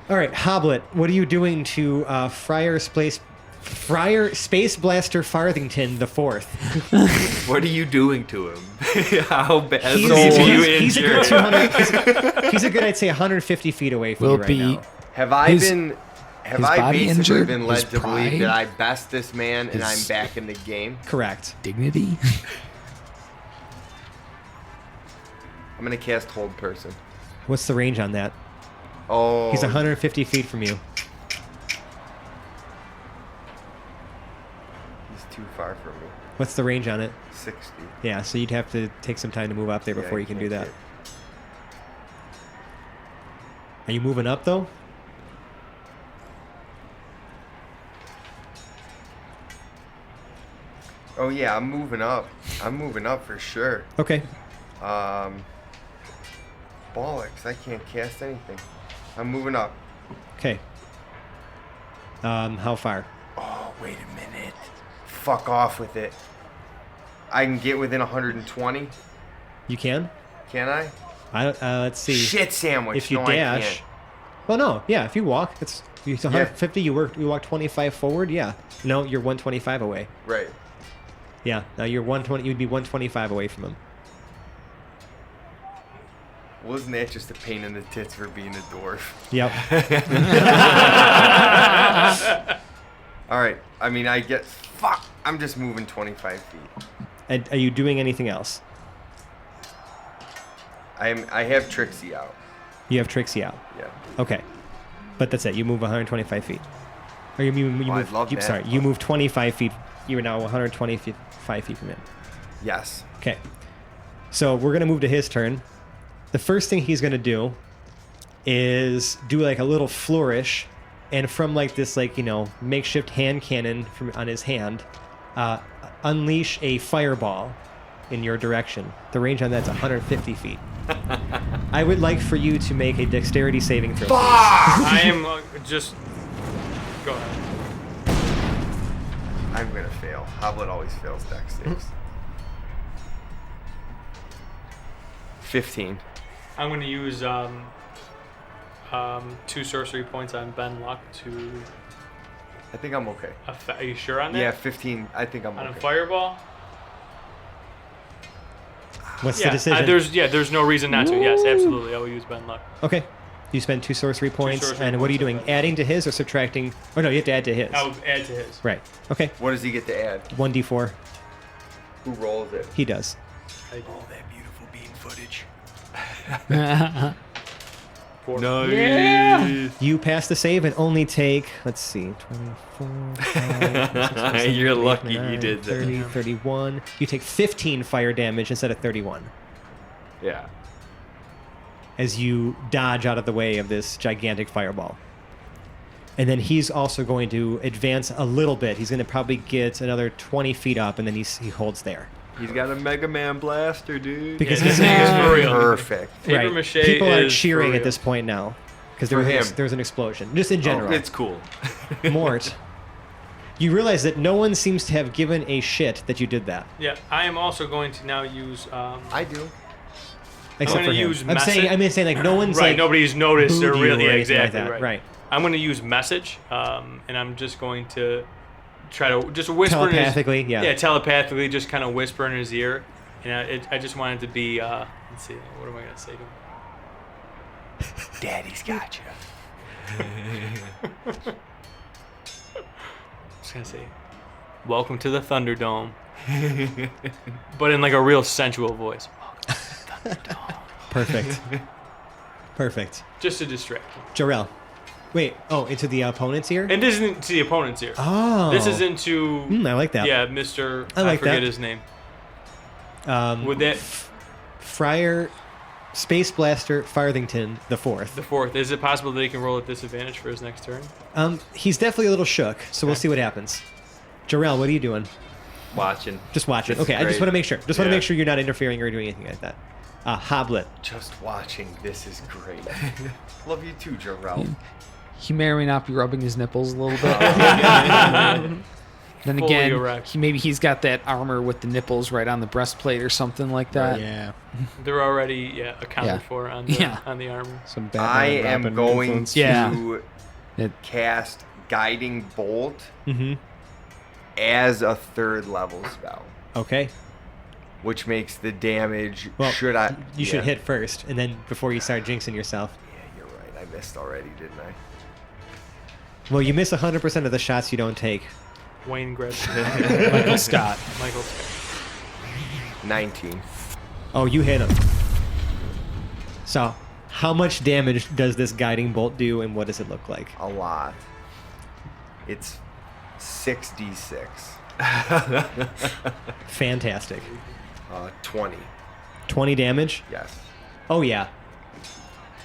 All right, Hobblet, what are you doing to Friar Space Friar Space Blaster Farthington the Fourth. What are you doing to him? How bad He's, is you he's a good injured? 200. He's a good, I'd say, 150 feet away from Will you right be now. Have I His- been? Have his I body basically injured? been His led to believe pride? that I best this man and I'm His- back in the game? Correct. Dignity? I'm gonna cast Hold Person. What's the range on that? Oh, He's 150 feet from you. He's too far from me. What's the range on it? 60. Yeah, so you'd have to take some time to move up there Yeah, before I you can do can't that. Are you moving up though? Oh yeah, I'm moving up. I'm moving up for sure. Okay. Bollocks! I can't cast anything. I'm moving up. Okay. How far? Oh wait a minute. Fuck off with it. I can get within 120. You can? Can I? I don't. Let's see. Shit sandwich. If you no, I dash. can't. Well, no. Yeah, if you walk, it's 150. You walk 25 forward. Yeah. No, you're 125 away. Right. Yeah. Now you're 120. You'd be 125 away from him. Wasn't that just a pain in the tits for being a dwarf? Yep. All right. I mean, I get. Fuck. I'm just moving 25 feet. And are you doing anything else? I have Trixie out. You have Trixie out. Yeah. Okay. But that's it. You move 125 feet. Or you move. I'd love that. Sorry. You move 25 feet. You are now 125 feet from him. Yes. Okay. So we're gonna move to his turn. The first thing he's gonna do is do like a little flourish, and from like this makeshift hand cannon from on his hand, unleash a fireball in your direction. The range on that's 150 feet. I would like for you to make a dexterity saving throw. Please. I am just. Go ahead. I'm gonna fail. Hobblet always fails dex saves. 15. I'm going to use 2 sorcery points on Ben Luck to. I think I'm okay. Are you sure on that? Yeah, 15. I think I'm On okay. a fireball? What's the Yeah, decision? there's no reason not to. Yes, absolutely. I will use Ben Luck. Okay. You spend 2 sorcery points, sorcery and what are you points, doing? Adding to his or subtracting? Oh no, you have to add to his. I will add to his. Right. Okay. What does he get to add? 1d4. Who rolls it? He does. I do. That beautiful bean footage. 4. Nice. You pass the save and only take, let's see, 24, 5, You're lucky you did that. 30, 31. You take 15 fire damage instead of 31 Yeah. as you dodge out of the way of this gigantic fireball. And then he's also going to advance a little bit. He's going to probably get another 20 feet up, and then he holds there. He's got a Mega Man blaster, dude. Because Yeah, he's this thing is for real. Perfect. Paper mache People are is cheering for at this real. point now because For him. there was an explosion. Just in general. It's cool. Mort, you realize that no one seems to have given a shit that you did that, Yeah, I am also going to now use. I do. except gonna for him. use I'm saying like no one's right, like nobody's noticed or booed you really or anything like exactly that. right. I'm going to use message, and I'm just going to try to just whisper Telepathically, in his, yeah. telepathically, just kind of whisper in his ear. And I just wanted to be. Let's see, what am I going to say to him? Daddy's got you. Just gonna say, "Welcome to the Thunderdome," but in like a real sensual voice. Perfect. Perfect. Just to distract him. Jarrell. Wait. Oh, into the opponent's ear? And this isn't to the opponent's ear. Oh. This is into. I like that. Yeah, Mr. I like forget that. his name. Would that Friar Space Blaster Farthington the the Fourth? fourth? Is it possible that he can roll at disadvantage for his next turn? He's definitely a little shook, so we'll see what happens. Jarrell, what are you doing? Watching. Just watching. This is Okay, I just great. want to make sure. Just want to Yeah. make sure you're not interfering or doing anything like that. Hobblet. Just watching. This is great. Love you too, Jarrell. He may or may not be rubbing his nipples a little bit. Then Fully again, erect. maybe he's got that armor with the nipples right on the breastplate or something like that. Yeah. They're already accounted Yeah. for on the, Yeah. on the armor. Some I Batman am Robin going influence. to Yeah. It- cast Guiding Bolt Mm-hmm. as a 3rd level spell, Okay. which makes the damage. Well, should I? You should hit first, and then before you start jinxing yourself. Yeah, you're right. I missed already, didn't I? Well, you miss 100% of the shots you don't take. Wayne Gretzky. Michael Scott. Michael Scott. 19. Oh, you hit him. So, how much damage does this guiding bolt do, and what does it look like? A lot. It's 6d6. Fantastic. 20. 20 damage? Yes. Oh, yeah.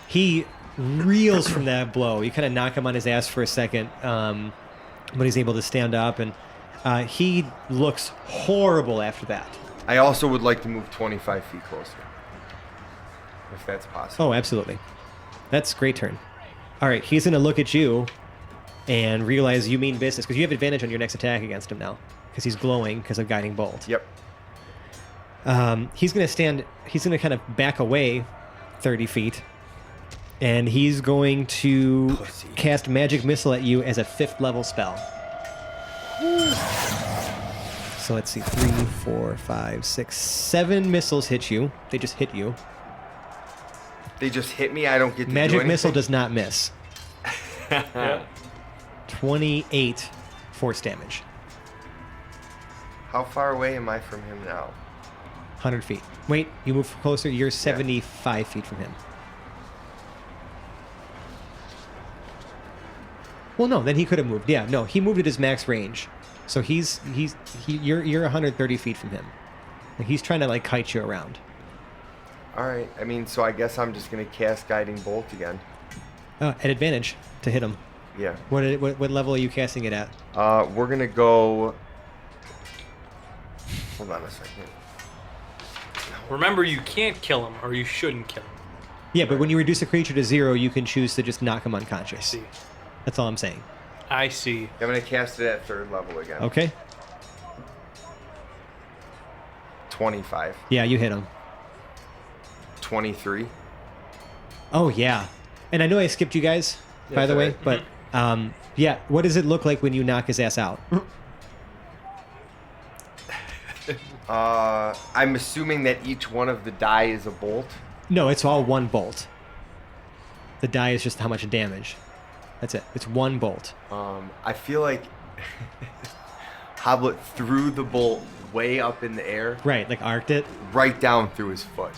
He reels from that blow. You kind of knock him on his ass for a second, but he's able to stand up, and he looks horrible after that. I also would like to move 25 feet closer, if that's possible. Oh, absolutely. That's a great turn. All right, he's going to look at you and realize you mean business, because you have advantage on your next attack against him now, because he's glowing because of Guiding Bolt. Yep. He's going to kind of back away 30 feet, and he's going to cast Magic Missile at you as a 5th level spell. So let's see, 3, 4, 5, 6, 7 missiles hit you. They just hit you. They just hit me. I don't get to do Magic anything? Missile does not miss. Yeah. 28 force damage. How far away am I from him now? 100 feet. Wait, you move closer. You're 75 feet from him. Well, no, then he could have moved. Yeah, no, he moved at his max range. So you're 130 feet from him. Like, he's trying to like kite you around. All right. I mean, so I guess I'm just going to cast Guiding Bolt again. At advantage to hit him. Yeah. What level are you casting it at? We're going to go... Hold on a second. Remember, you can't kill him, or you shouldn't kill him. Yeah, but when you reduce a creature to 0, you can choose to just knock him unconscious. I see. That's all I'm saying. I see. I'm going to cast it at 3rd level again. Okay. 25. Yeah, you hit him. 23. Oh, yeah. And I know I skipped you guys, by the way, alright. but yeah, what does it look like when you knock his ass out? I'm assuming that each one of the die is a bolt. No, it's all one bolt. The die is just how much damage. That's it. It's one bolt. I feel like Hobblet threw the bolt way up in the air, Right, like arced it. right down through his foot.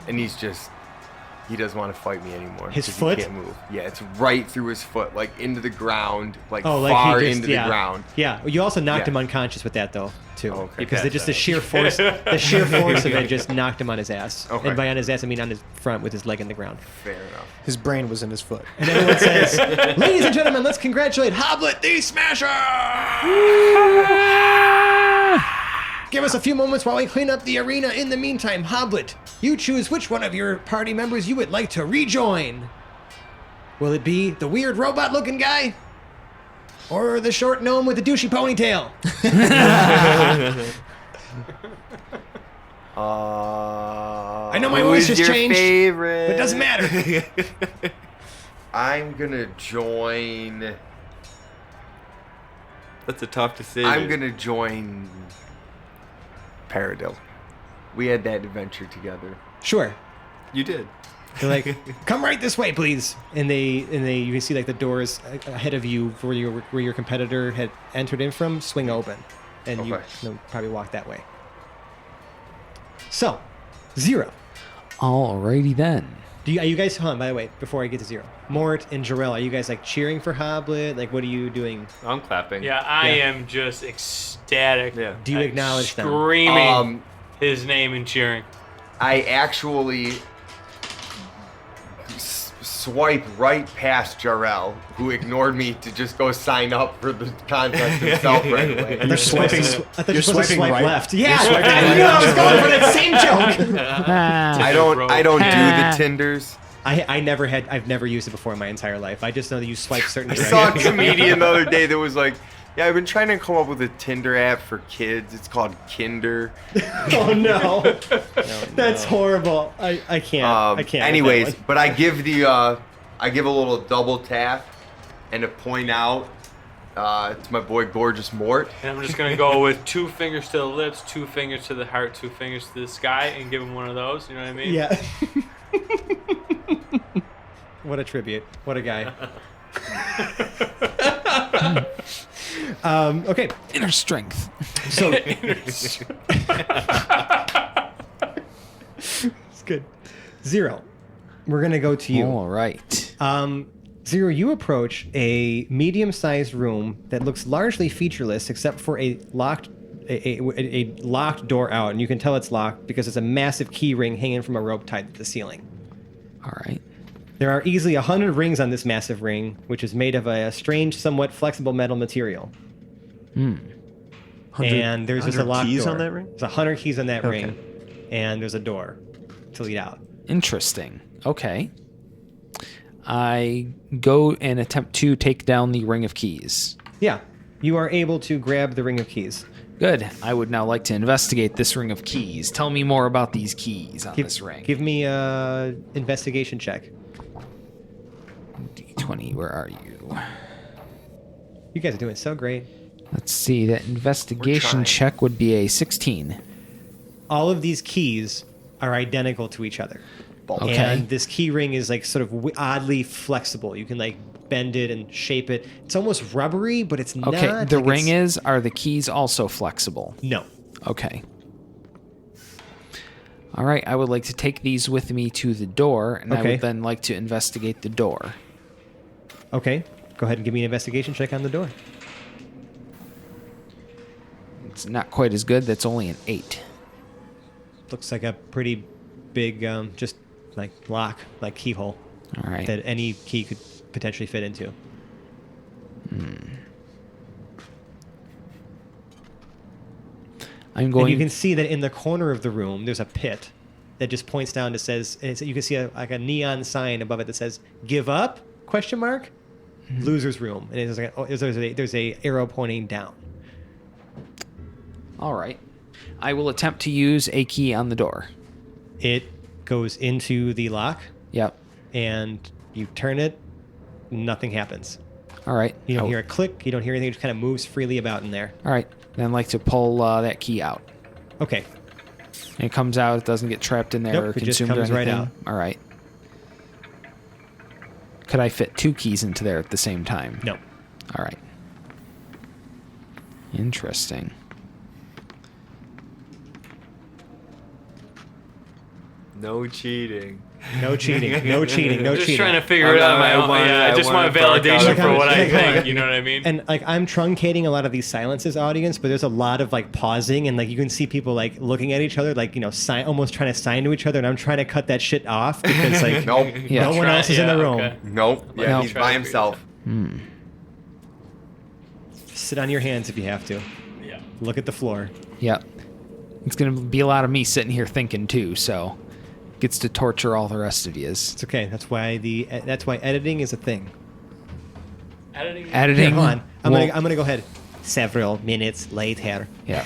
And he doesn't want to fight me anymore. His 'cause foot? He can't move. Yeah, it's right through his foot, like into the ground, like Oh, far like he just, into the ground. Yeah, you also knocked Yeah. him unconscious with that, though, too. Okay. Because passed just the out. sheer force, of it just knocked him on his ass. Okay. And by on his ass, I mean on his front with his leg in the ground. Fair enough. His brain was in his foot. And everyone says, "Ladies and gentlemen, let's congratulate Hobblet the Smasher! Give us a few moments while we clean up the arena. In the meantime, Hobblet, you choose which one of your party members you would like to rejoin. Will it be the weird robot-looking guy? Or the short gnome with the douchey ponytail?" I know my who voice is has your changed, favorite? but it doesn't matter. I'm gonna join. That's a tough decision. I'm gonna join Paradil. We had that adventure together. Sure. You did. They're like, "Come right this way, please." And they you can see like the doors ahead of you where your competitor had entered in from swing open, and you Okay. know, probably walk that way. So, 0. Alrighty then. Are you guys, hold on, by the way, before I get to 0, Mort and Jarell, are you guys like cheering for Hobblet? Like, what are you doing? I'm clapping. Yeah, I Yeah. am just ecstatic. Yeah. Do you Like, acknowledge them? Screaming his name and cheering. I actually swipe right past Jarell, who ignored me to just go sign up for the contest himself right away. You're swiping. I thought you You're were supposed to swiping swipe right. left. Yeah, I knew I was going for that same joke. I don't do the Tinders. I've never used it before in my entire life. I just know that you swipe certain I saw a directions. comedian the other day that was like, "Yeah, I've been trying to come up with a Tinder app for kids. It's called Kinder." Oh no, that's horrible. I can't. I can't. Anyways, with that one. but I give a little double tap and to point out It's my boy Gorgeous Mort. And I'm just going to go with 2 fingers to the lips, 2 fingers to the heart, 2 fingers to the sky, and give him one of those. You know what I mean? Yeah. What a tribute. What a guy. Okay. Inner strength. So it's good. Zero. We're gonna go to you. All right. Zero, you approach a medium-sized room that looks largely featureless, except for a locked door out, and you can tell it's locked because there's a massive key ring hanging from a rope tied to the ceiling. All right. There are easily 100 rings on this massive ring, which is made of a strange, somewhat flexible metal material. And there's just a 100 locked keys door. on that ring? There's 100 keys on that Okay. ring, and there's a door to lead out. Interesting. Okay. I go and attempt to take down the ring of keys. Yeah, you are able to grab the ring of keys. Good. I would now like to investigate this ring of keys. Tell me more about these keys on this ring. Give me a investigation check. D20, where are you? You guys are doing so great. Let's see. That investigation trying. check would be a 16. All of these keys are identical to each other. Okay. And this key ring is like sort of oddly flexible. You can like bend it and shape it. It's almost rubbery, but it's not. Okay. The like ring it's- are the keys also flexible? No. Okay. All right. I would like to take these with me to the door, and I Okay. would then like to investigate the door. Okay. Go ahead and give me an investigation check on the door. It's not quite as good. That's only an 8. Looks like a pretty big, just like lock, like keyhole All right. that any key could potentially fit into. I'm And going. you can see that in the corner of the room, there's a pit that just points down to says, and you can see like a neon sign above it that says "Give up?" ? Loser's room, and it's like there's a arrow pointing down. All right. I will attempt to use a key on the door. It goes into the lock, Yep. and you turn it. Nothing happens. All right. You don't Oh, hear a click. You don't hear anything. It just kind of moves freely about in there. All right. Then I'd like to pull that key out. Okay. And it comes out. It doesn't get trapped in there Nope, or it just consumed or comes right anything. out. All right. Could I fit 2 keys into there at the same time? No. All right. Interesting. No cheating. No cheating. No cheating. No I'm just cheating. trying to figure it out on my own. I just want validation Like, for what I like, think. You know what I mean? And like I'm truncating a lot of these silences, audience, but there's a lot of like pausing, and like you can see people like looking at each other, like almost trying to sign to each other, and I'm trying to cut that shit off because like Nope. Yeah. no one else is in the room. Okay. Nope. Yeah, No. he's by himself. Sit on your hands if you have to. Yeah. Look at the floor. Yep. It's going to be a lot of me sitting here thinking too, so gets to torture all the rest of yous. It's okay. That's why editing is a thing. Editing. Editing. Hold on. I'm will- gonna go ahead. Several minutes later. Yeah.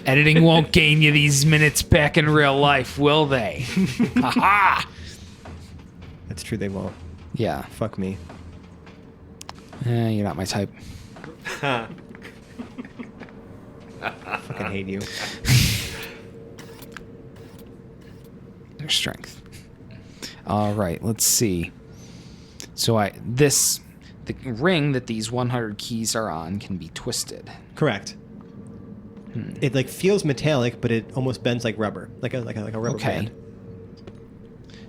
Editing won't gain you these minutes back in real life, will they? Ha That's true. They won't. Yeah. Fuck me. You're not my type. Fucking hate you. Their strength. All right, let's see. So the ring that these 100 keys are on can be twisted. Correct. It like feels metallic, but it almost bends like rubber, like a rubber Okay. band.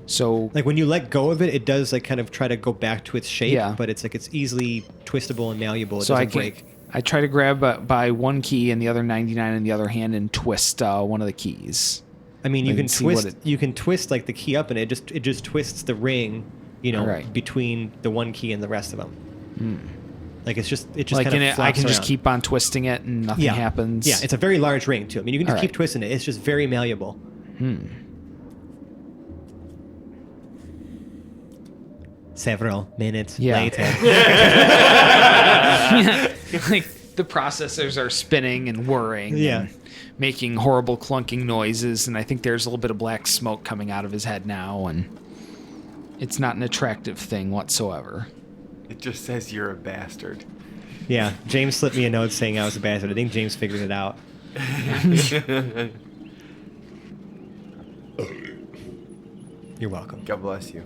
So Like when you let go of it, it does like kind of try to go back to its shape, Yeah. but it's like it's easily twistable and malleable. It so I doesn't can break. I try to grab by one key and the other 99 in the other hand and twist one of the keys. I mean, you I can can see what twist. You can twist like the key up, and it just twists the ring, Right. between the one key and the rest of them. Like it just Like kind in of it, I can just around. keep on twisting it and nothing Yeah. happens. Yeah, it's a very large ring too. I mean, you can just All keep right. twisting it. It's just very malleable. Several minutes Yeah. later. like the processors are spinning and whirring. Yeah. And making horrible clunking noises, and I think there's a little bit of black smoke coming out of his head now, and it's not an attractive thing whatsoever. It just says you're a bastard. Yeah, James slipped me a note saying I was a bastard. I think James figured it out. You're welcome. God bless you.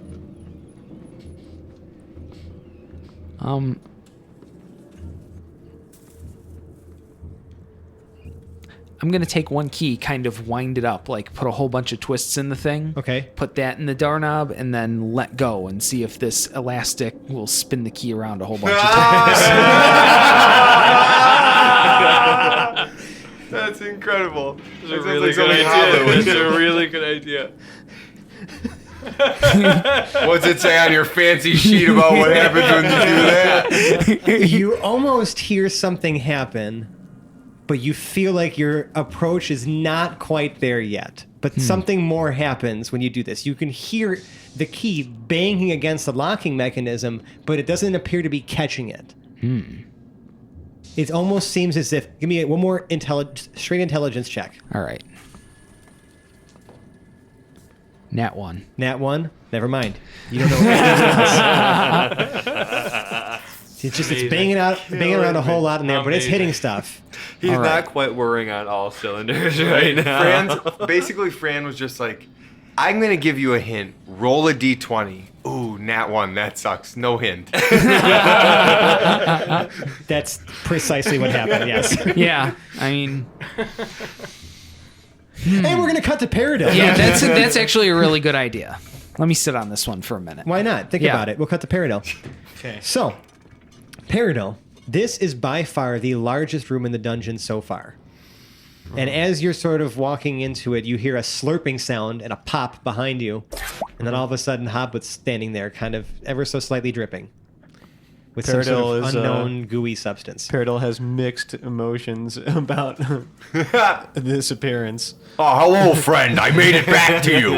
I'm gonna take one key, kind of wind it up, like put a whole bunch of twists in the thing. Okay. Put that in the doorknob and then let go and see if this elastic will spin the key around a whole bunch of times. That's incredible. That's a really good idea. That's a really good idea. What's it say on your fancy sheet about what happens when you do that? You almost hear something happen, but you feel like your approach is not quite there yet. But something more happens when you do this. You can hear the key banging against the locking mechanism, but it doesn't appear to be catching it. It almost seems as if... Give me one more straight intelligence check. All right. Nat 1. Nat 1? Never mind. You don't know anything else. It's banging around a whole lot in there, but it's hitting stuff. He's All right. not quite whirring on all cylinders right now. Fran was just like, I'm going to give you a hint. Roll a d20. Ooh, nat 1. That sucks. No hint. That's precisely what happened, yes. Yeah, I mean... Hey, we're going to cut to Peridot. Yeah, that's actually a really good idea. Let me sit on this one for a minute. Why not? Think Yeah. about it. We'll cut to Peridot. Okay. So, Peridot, this is by far the largest room in the dungeon so far. And as you're sort of walking into it, you hear a slurping sound and a pop behind you. And then all of a sudden, Hobblet's standing there, kind of ever so slightly dripping. With some sort Peridot of is, unknown gooey substance. Peridot has mixed emotions about this appearance. Oh, hello, friend. I made it back to you.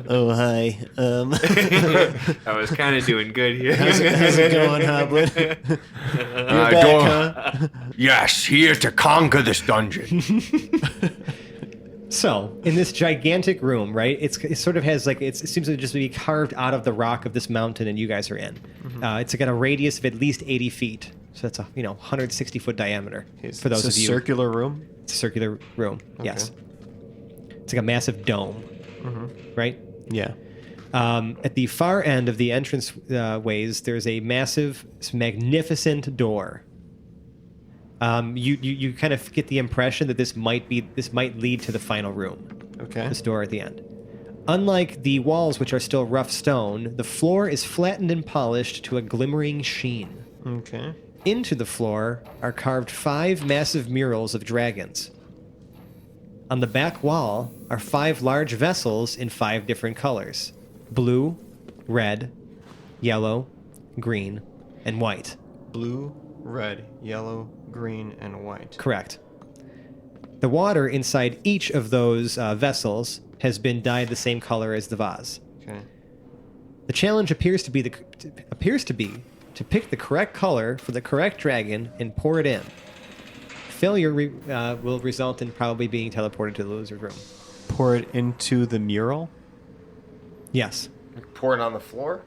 Oh, hi. I was kind of doing good here. How's it going, Hobblet? You're back, huh? Yes, here to conquer this dungeon. So, in this gigantic room, right? It sort of has like it seems to just be carved out of the rock of this mountain, and you guys are in. It's got a radius of at least 80 feet, so that's a 160-foot diameter for those It's of a you. circular room? It's a circular room. Yes, it's like a massive dome, right? Yeah. At the far end of the entrance ways, there's a massive, magnificent door. You kind of get the impression that this might lead to the final room. Okay. This door at the end. Unlike the walls, which are still rough stone, the floor is flattened and polished to a glimmering sheen. Okay. Into the floor are carved 5 massive murals of dragons. On the back wall are 5 large vessels in 5 different colors: blue, red, yellow, green, and white. Blue, red, yellow, green, and white. Correct. The water inside each of those vessels has been dyed the same color as the vase. Okay. The challenge appears to be to pick the correct color for the correct dragon and pour it in. Failure will result in probably being teleported to the loser's room. Pour it into the mural? Yes. Pour it on the floor?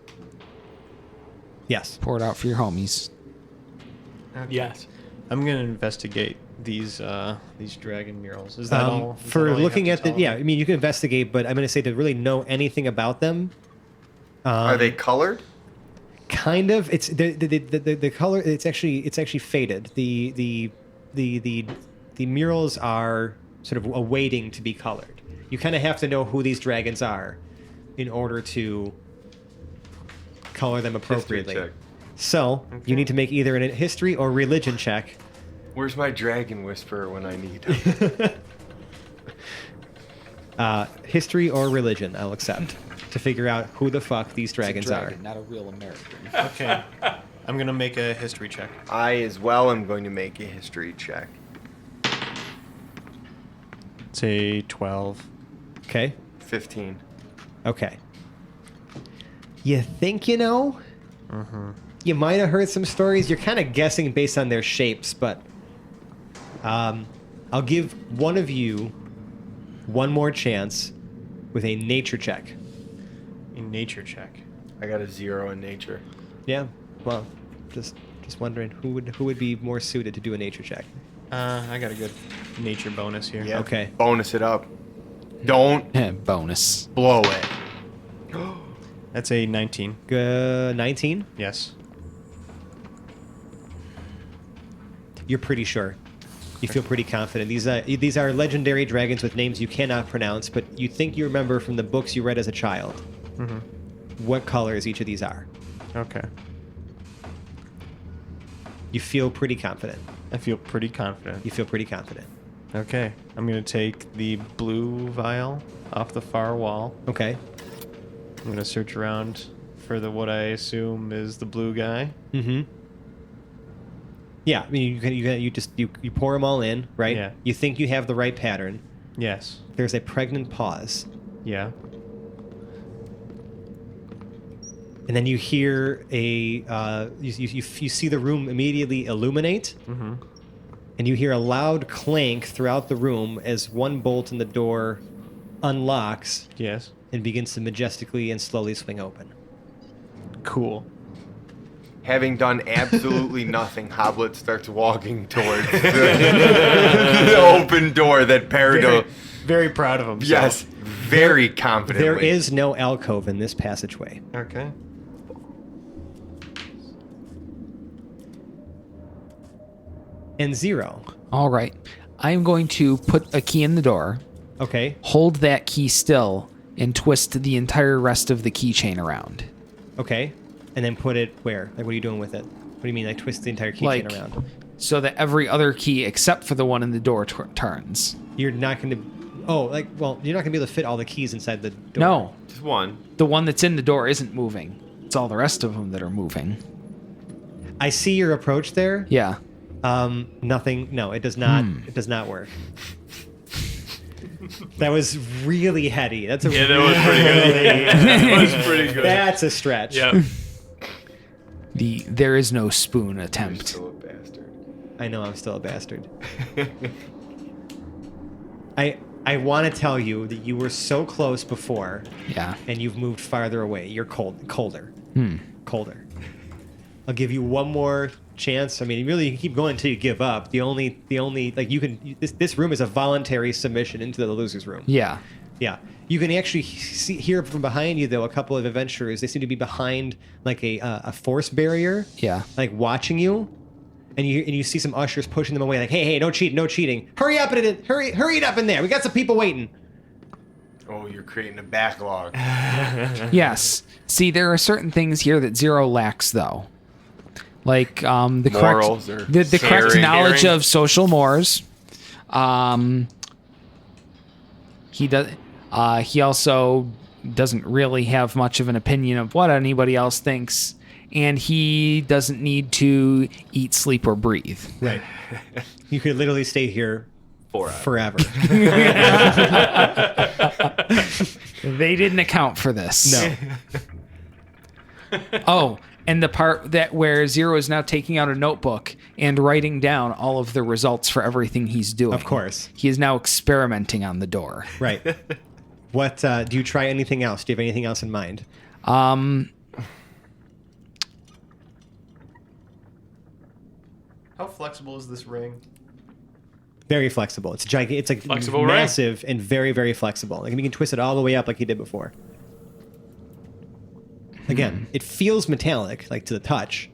Yes. Pour it out for your homies. Yes. I'm gonna investigate these dragon murals. Is that all? Is that For all you looking have at to the, tell yeah, me? I mean, you can investigate, but I'm going to say to really know anything about them. Are they colored? Kind of. It's the color. It's actually faded. The murals are sort of awaiting to be colored. You kind of have to know who these dragons are in order to color them appropriately. check. So you need to make either a history or religion check. Where's my dragon whisperer when I need him? History or religion, I'll accept, to figure out who the fuck these dragons Dragon, not a real American. Okay. I'm gonna make a history check. I, as well, am going to make a history check. It's a 12. are. Okay. 15. Okay. You think you know? You might have heard some stories. You're kind of guessing based on their shapes, but I'll give one of you one more chance with a nature check. A nature check. I got a 0 in nature. Yeah, well, Just wondering who would be more suited to do a nature check. I got a good nature bonus here. Yeah. Okay. Bonus it up. Don't Bonus. blow it. That's a 19. Good. 19. Yes. You're pretty sure. You feel pretty confident. These are legendary dragons with names you cannot pronounce, but you think you remember from the books you read as a child. What colors each of these are. Okay. You feel pretty confident. I feel pretty confident. You feel pretty confident. Okay. I'm going to take the blue vial off the far wall. Okay. I'm going to search around for what I assume is the blue guy. Mm-hmm. Yeah, I mean, you pour them all in, right? Yeah. You think you have the right pattern. Yes. There's a pregnant pause, Yeah. and then you hear you see the room immediately illuminate, and you hear a loud clank throughout the room as one bolt in the door unlocks Yes. and begins to majestically and slowly swing open. Cool. Having done absolutely nothing, Hobblet starts walking towards the open door that Peridot. Very proud of himself. Yes, very confidently. There is no alcove in this passageway. Okay. And 0. All right. I'm going to put a key in the door, Okay. hold that key still, and twist the entire rest of the keychain around. Okay. And then put it where? Like, what are you doing with it? What do you mean, like twist the entire keychain Like, around? so that every other key except for the one in the door turns. You're not going to. Oh, like, well, you're not going to be able to fit all the keys inside the door. No, Just one. the one that's in the door isn't moving. It's all the rest of them that are moving. I see your approach there. Yeah. Nothing. No, it does not. It does not work. That was really heady. That's a Yeah, that was pretty good. That was pretty good. That's a stretch. Yep. There is no spoon You're attempt. still a bastard. I know I'm still a bastard. I want to tell you that you were so close before, Yeah. and you've moved farther away. You're colder. Colder. I'll give you one more chance. I mean, really, you can keep going until you give up. The only like you can. This room is a voluntary submission into the loser's room. Yeah. Yeah. You can actually hear from behind you, though, a couple of adventurers. They seem to be behind like a force barrier. Yeah. Like watching you. And you see some ushers pushing them away, like, hey, no cheating. Hurry up hurry it up in there. We got some people waiting. Oh, you're creating a backlog. Yes. See, there are certain things here that Zero lacks, though. Like the Morals correct, or the correct caring. knowledge of social mores. He does. He also doesn't really have much of an opinion of what anybody else thinks, and he doesn't need to eat, sleep, or breathe. Right. You could literally stay here forever. They didn't account for this. No. Oh, and the part that where Zero is now taking out a notebook and writing down all of the results for everything he's doing. Of course. He is now experimenting on the door. Right. What do you try anything else? Do you have anything else in mind? How flexible is this ring? Very flexible. It's gigantic. It's like Flexible ring. massive and very, very flexible. Like you can twist it all the way up like he did before. Again, it feels metallic, like to the touch,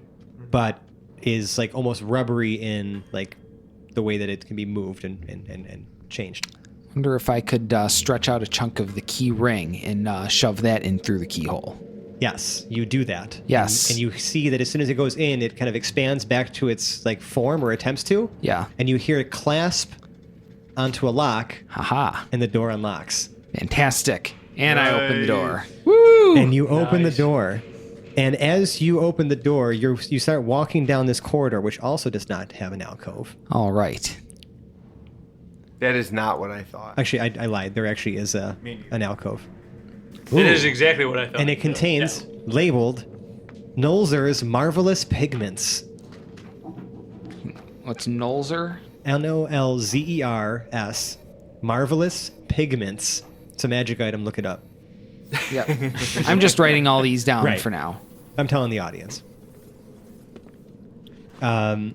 but is like almost rubbery in like the way that it can be moved and changed. Wonder if I could stretch out a chunk of the key ring and shove that in through the keyhole. Yes, you do that. Yes. And you see that as soon as it goes in, it kind of expands back to its like form or attempts to. Yeah. And you hear it clasp onto a lock, Haha. and the door unlocks. Fantastic. And I open the door. And you open the door. And as you open the door, you start walking down this corridor, which also does not have an alcove. All right. That is not what I thought. Actually, I lied. There actually is an alcove. It is exactly what I thought. And it contains, labeled, Nolzur's Marvelous Pigments. What's Nolzer? Nolzers. Marvelous Pigments. It's a magic item. Look it up. Yeah. I'm just writing all these down Right. for now. I'm telling the audience. And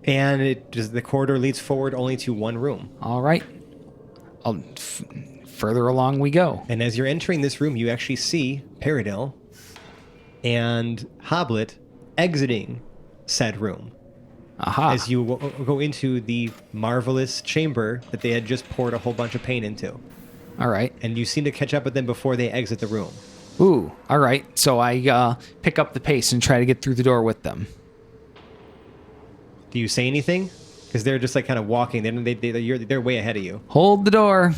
the corridor leads forward only to one room. All right. Further along we go. And as you're entering this room, you actually see Paradil and Hobblet exiting said room. Aha. As you go into the marvelous chamber that they had just poured a whole bunch of paint into. All right. And you seem to catch up with them before they exit the room. Ooh, all right. So I pick up the pace and try to get through the door with them. Do you say anything? Because they're just like kind of walking. They're way ahead of you. Hold the door.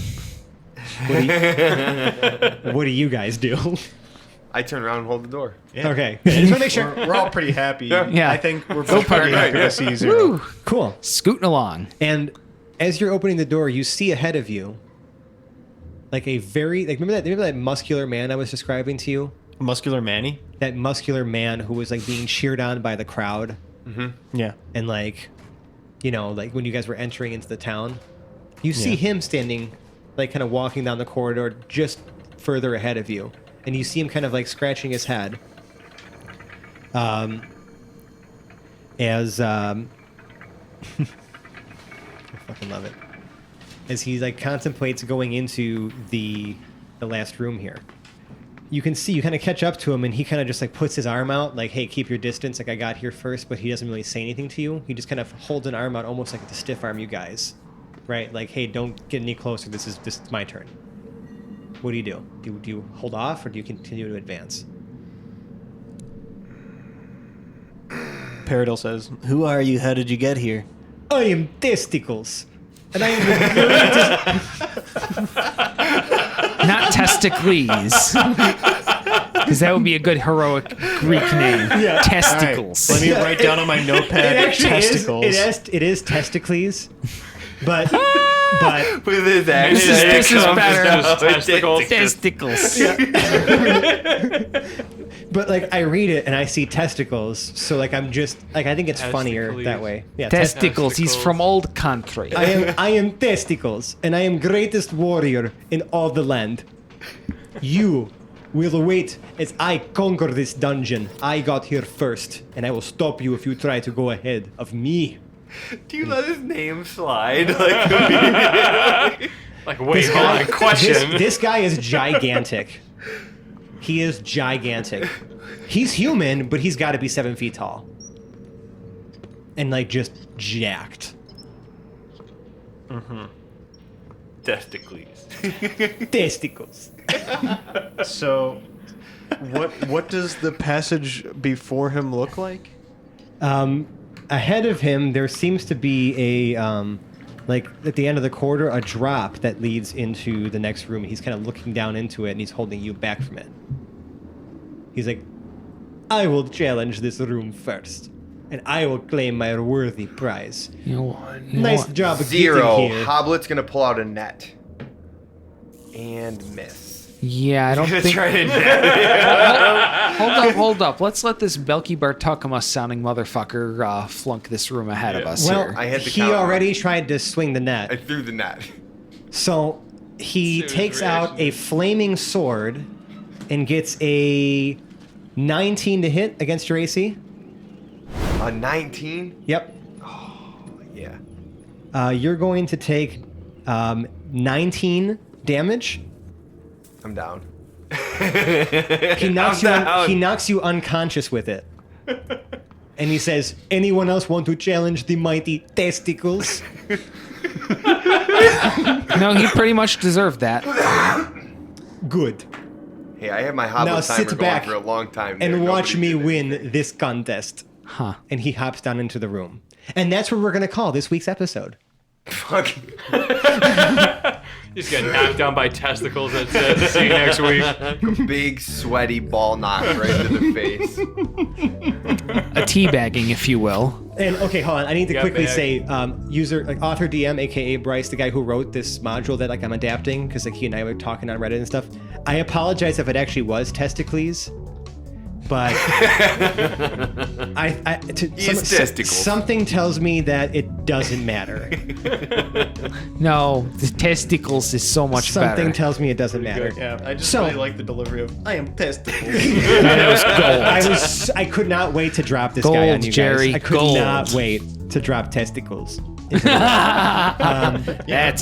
What do you guys do? I turn around and hold the door. Yeah. Okay. I just want to make sure. We're all pretty happy. Yeah. I think we're both pretty happy to see Zero. Woo. Cool. Scooting along. And as you're opening the door, you see ahead of you like a very remember that muscular man I was describing to you? Muscular Manny? That muscular man who was like being cheered on by the crowd. Yeah. And like, you know, like when you guys were entering into the town, you see him standing, like kind of walking down the corridor just further ahead of you. And you see him kind of like scratching his head. I fucking love it. As he like contemplates going into the last room here. You can see, you kind of catch up to him and he kind of just like puts his arm out like, hey, keep your distance. Like I got here first, but he doesn't really say anything to you. He just kind of holds an arm out almost like to stiff arm you guys. Right? Like, hey, don't get any closer. This is my turn. What do you do? Do you hold off or do you continue to advance? Paradil says, "Who are you? How did you get here?" I am Testicles. And I am Not Testicles. Because that would be a good heroic Greek name. Yeah. Testicles. Let me write down on my notepad testicles. It is Testicles. But With his This is better. Testicles. But like I read it and I see testicles, so like I'm just like I think it's funnier Testicles. that way. Yeah, Testicles. He's from old country. I am Testicles, and I am greatest warrior in all the land. You will wait as I conquer this dungeon. I got here first, and I will stop you if you try to go ahead of me. Do you let his name slide? Like, wait, hold on. Question. This guy is gigantic. He is gigantic. He's human, but he's got to be 7 feet tall. And like just jacked. Testicles. Testicles. So, what does the passage before him look like? Ahead of him, there seems to be a, like at the end of the corridor, a drop that leads into the next room. He's kind of looking down into it, and he's holding you back from it. He's like, I will challenge this room first, and I will claim my worthy prize. Nice job of Zero. getting here. Hoblet's gonna pull out a net. And miss. Yeah, I don't Gonna think. try to Hold up. Let's let this Belky Bartukamus sounding motherfucker flunk this room ahead of us Well, here. I had the he count. already tried to swing the I net. threw the net. So he Serious takes out reaction. a flaming sword and gets a 19 to hit against your AC. A 19? Yep. Yeah. You're going to take 19 damage. I'm down. He knocks you. down. He knocks you unconscious with it. And he says, "Anyone else want to challenge the mighty Testicles?" No, he pretty much deserved that. Good. Hey, I had my Hobblet Now timer sit going back for a long time. there. and watch Nobody me did win anything. this contest. Huh. And he hops down into the room. And that's what we're going to call this week's episode. Fuck. Just got knocked down by testicles. That's it. See you next week. Big sweaty ball knock right to the face. A teabagging, if you will. And okay, hold on. I need to Got quickly back. say, user like authordm, a.k.a. Bryce, the guy who wrote this module that like I'm adapting because like he and I were talking on Reddit and stuff. I apologize if it actually was Testicles, but Testicles. something tells me that it doesn't matter. No, the testicles is so much Something better. tells me it doesn't matter. Yeah, I just So- really like the delivery of "I am testicles." That was gold. I could not wait to drop this guy on Gold, you Jerry, guys. I could gold. not wait to drop testicles. That's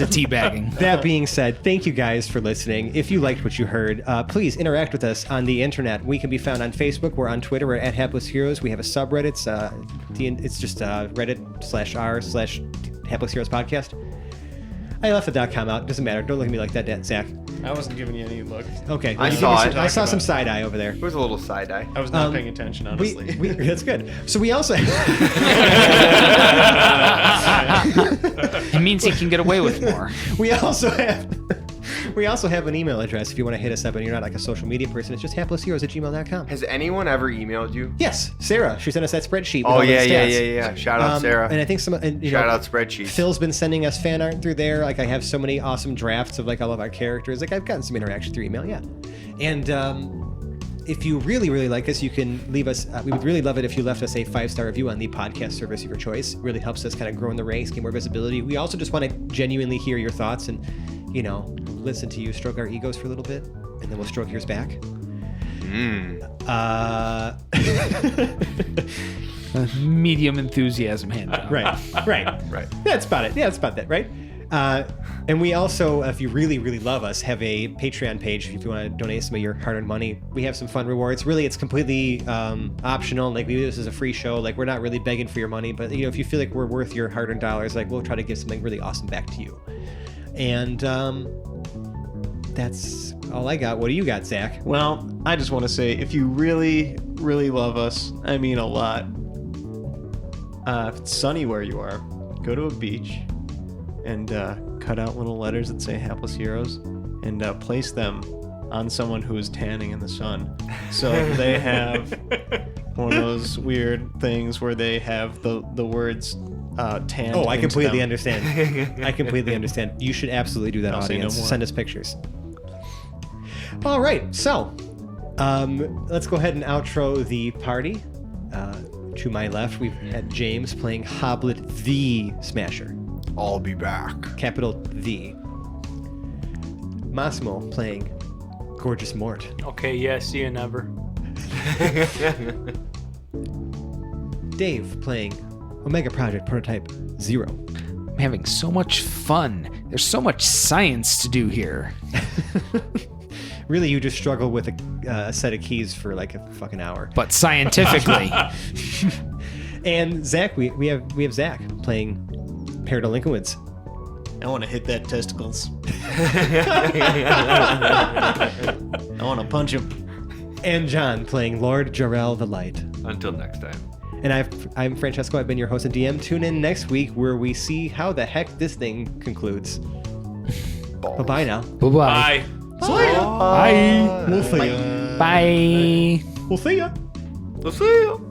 a teabagging. That being said, thank you guys for listening. If you liked what you heard, please interact with us on the internet. We can be found on Facebook. We're on Twitter. We're at Hapless Heroes. We have a subreddit. It's just reddit.r/Hapless Heroes Podcast. I left the .com out. Doesn't matter. Don't look at me like that, Zach. I wasn't giving you any look. Okay. I You give saw me it. some- I saw some side eye over there. It was a little side eye. I was not paying attention, honestly. That's good. So we also It means he can get away with more. we also have an email address if you want to hit us up and you're not like a social media person. It's just haplessheroes@gmail.com. Has anyone ever emailed you? Yes, Sarah. She sent us that spreadsheet. With Oh all the yeah, stats. yeah. Shout out Sarah. And I think Shout out spreadsheets. Phil's been sending us fan art through there. Like I have so many awesome drafts of like all of our characters. Like I've gotten some interaction through email, yeah. And if you really, really like us, you can leave us. We would really love it if you left us a 5-star review on the podcast service of your choice. It really helps us kind of grow in the ranks, get more visibility. We also just want to genuinely hear your thoughts and, listen to you stroke our egos for a little bit, and then we'll stroke yours back. Medium enthusiasm handout. Right. That's about it. Yeah, that's about that, right? And we also, if you really, really love us, have a Patreon page if you want to donate some of your hard-earned money. We have some fun rewards. Really, it's completely optional. Like, we do this as a free show. Like, we're not really begging for your money, but, if you feel like we're worth your hard-earned dollars, like, we'll try to give something really awesome back to you. And that's all I got. What do you got, Zach? Well, I just want to say, if you really, really love us, I mean a lot. If it's sunny where you are, go to a beach and cut out little letters that say Hapless Heroes and place them on someone who is tanning in the sun. So they have one of those weird things where they have the words tanned. Oh, I into completely them. understand. I completely understand. You should absolutely do that, I'll say no audience. more. Send us pictures. All right, so let's go ahead and outro the party. To my left, we've had James playing Hobblet the Smasher. I'll be back. Capital The. Massimo playing Gorgeous Mort. Okay, yeah, see you never. Dave playing Omega Project Prototype 0. I'm having so much fun. There's so much science to do here. Really, you just struggle with a set of keys for like a fucking hour. But scientifically, And Zach, we have Zach playing Paradol Lincolnwoods. I want to hit that testicles. I want to punch him. And John playing Lord Jarrell the Light. Until next time. And I'm Francesco. I've been your host and DM. Tune in next week where we see how the heck this thing concludes. Bye-bye now. bye-bye. Bye. Bye. We'll see ya. Bye. We'll see ya. We'll see you.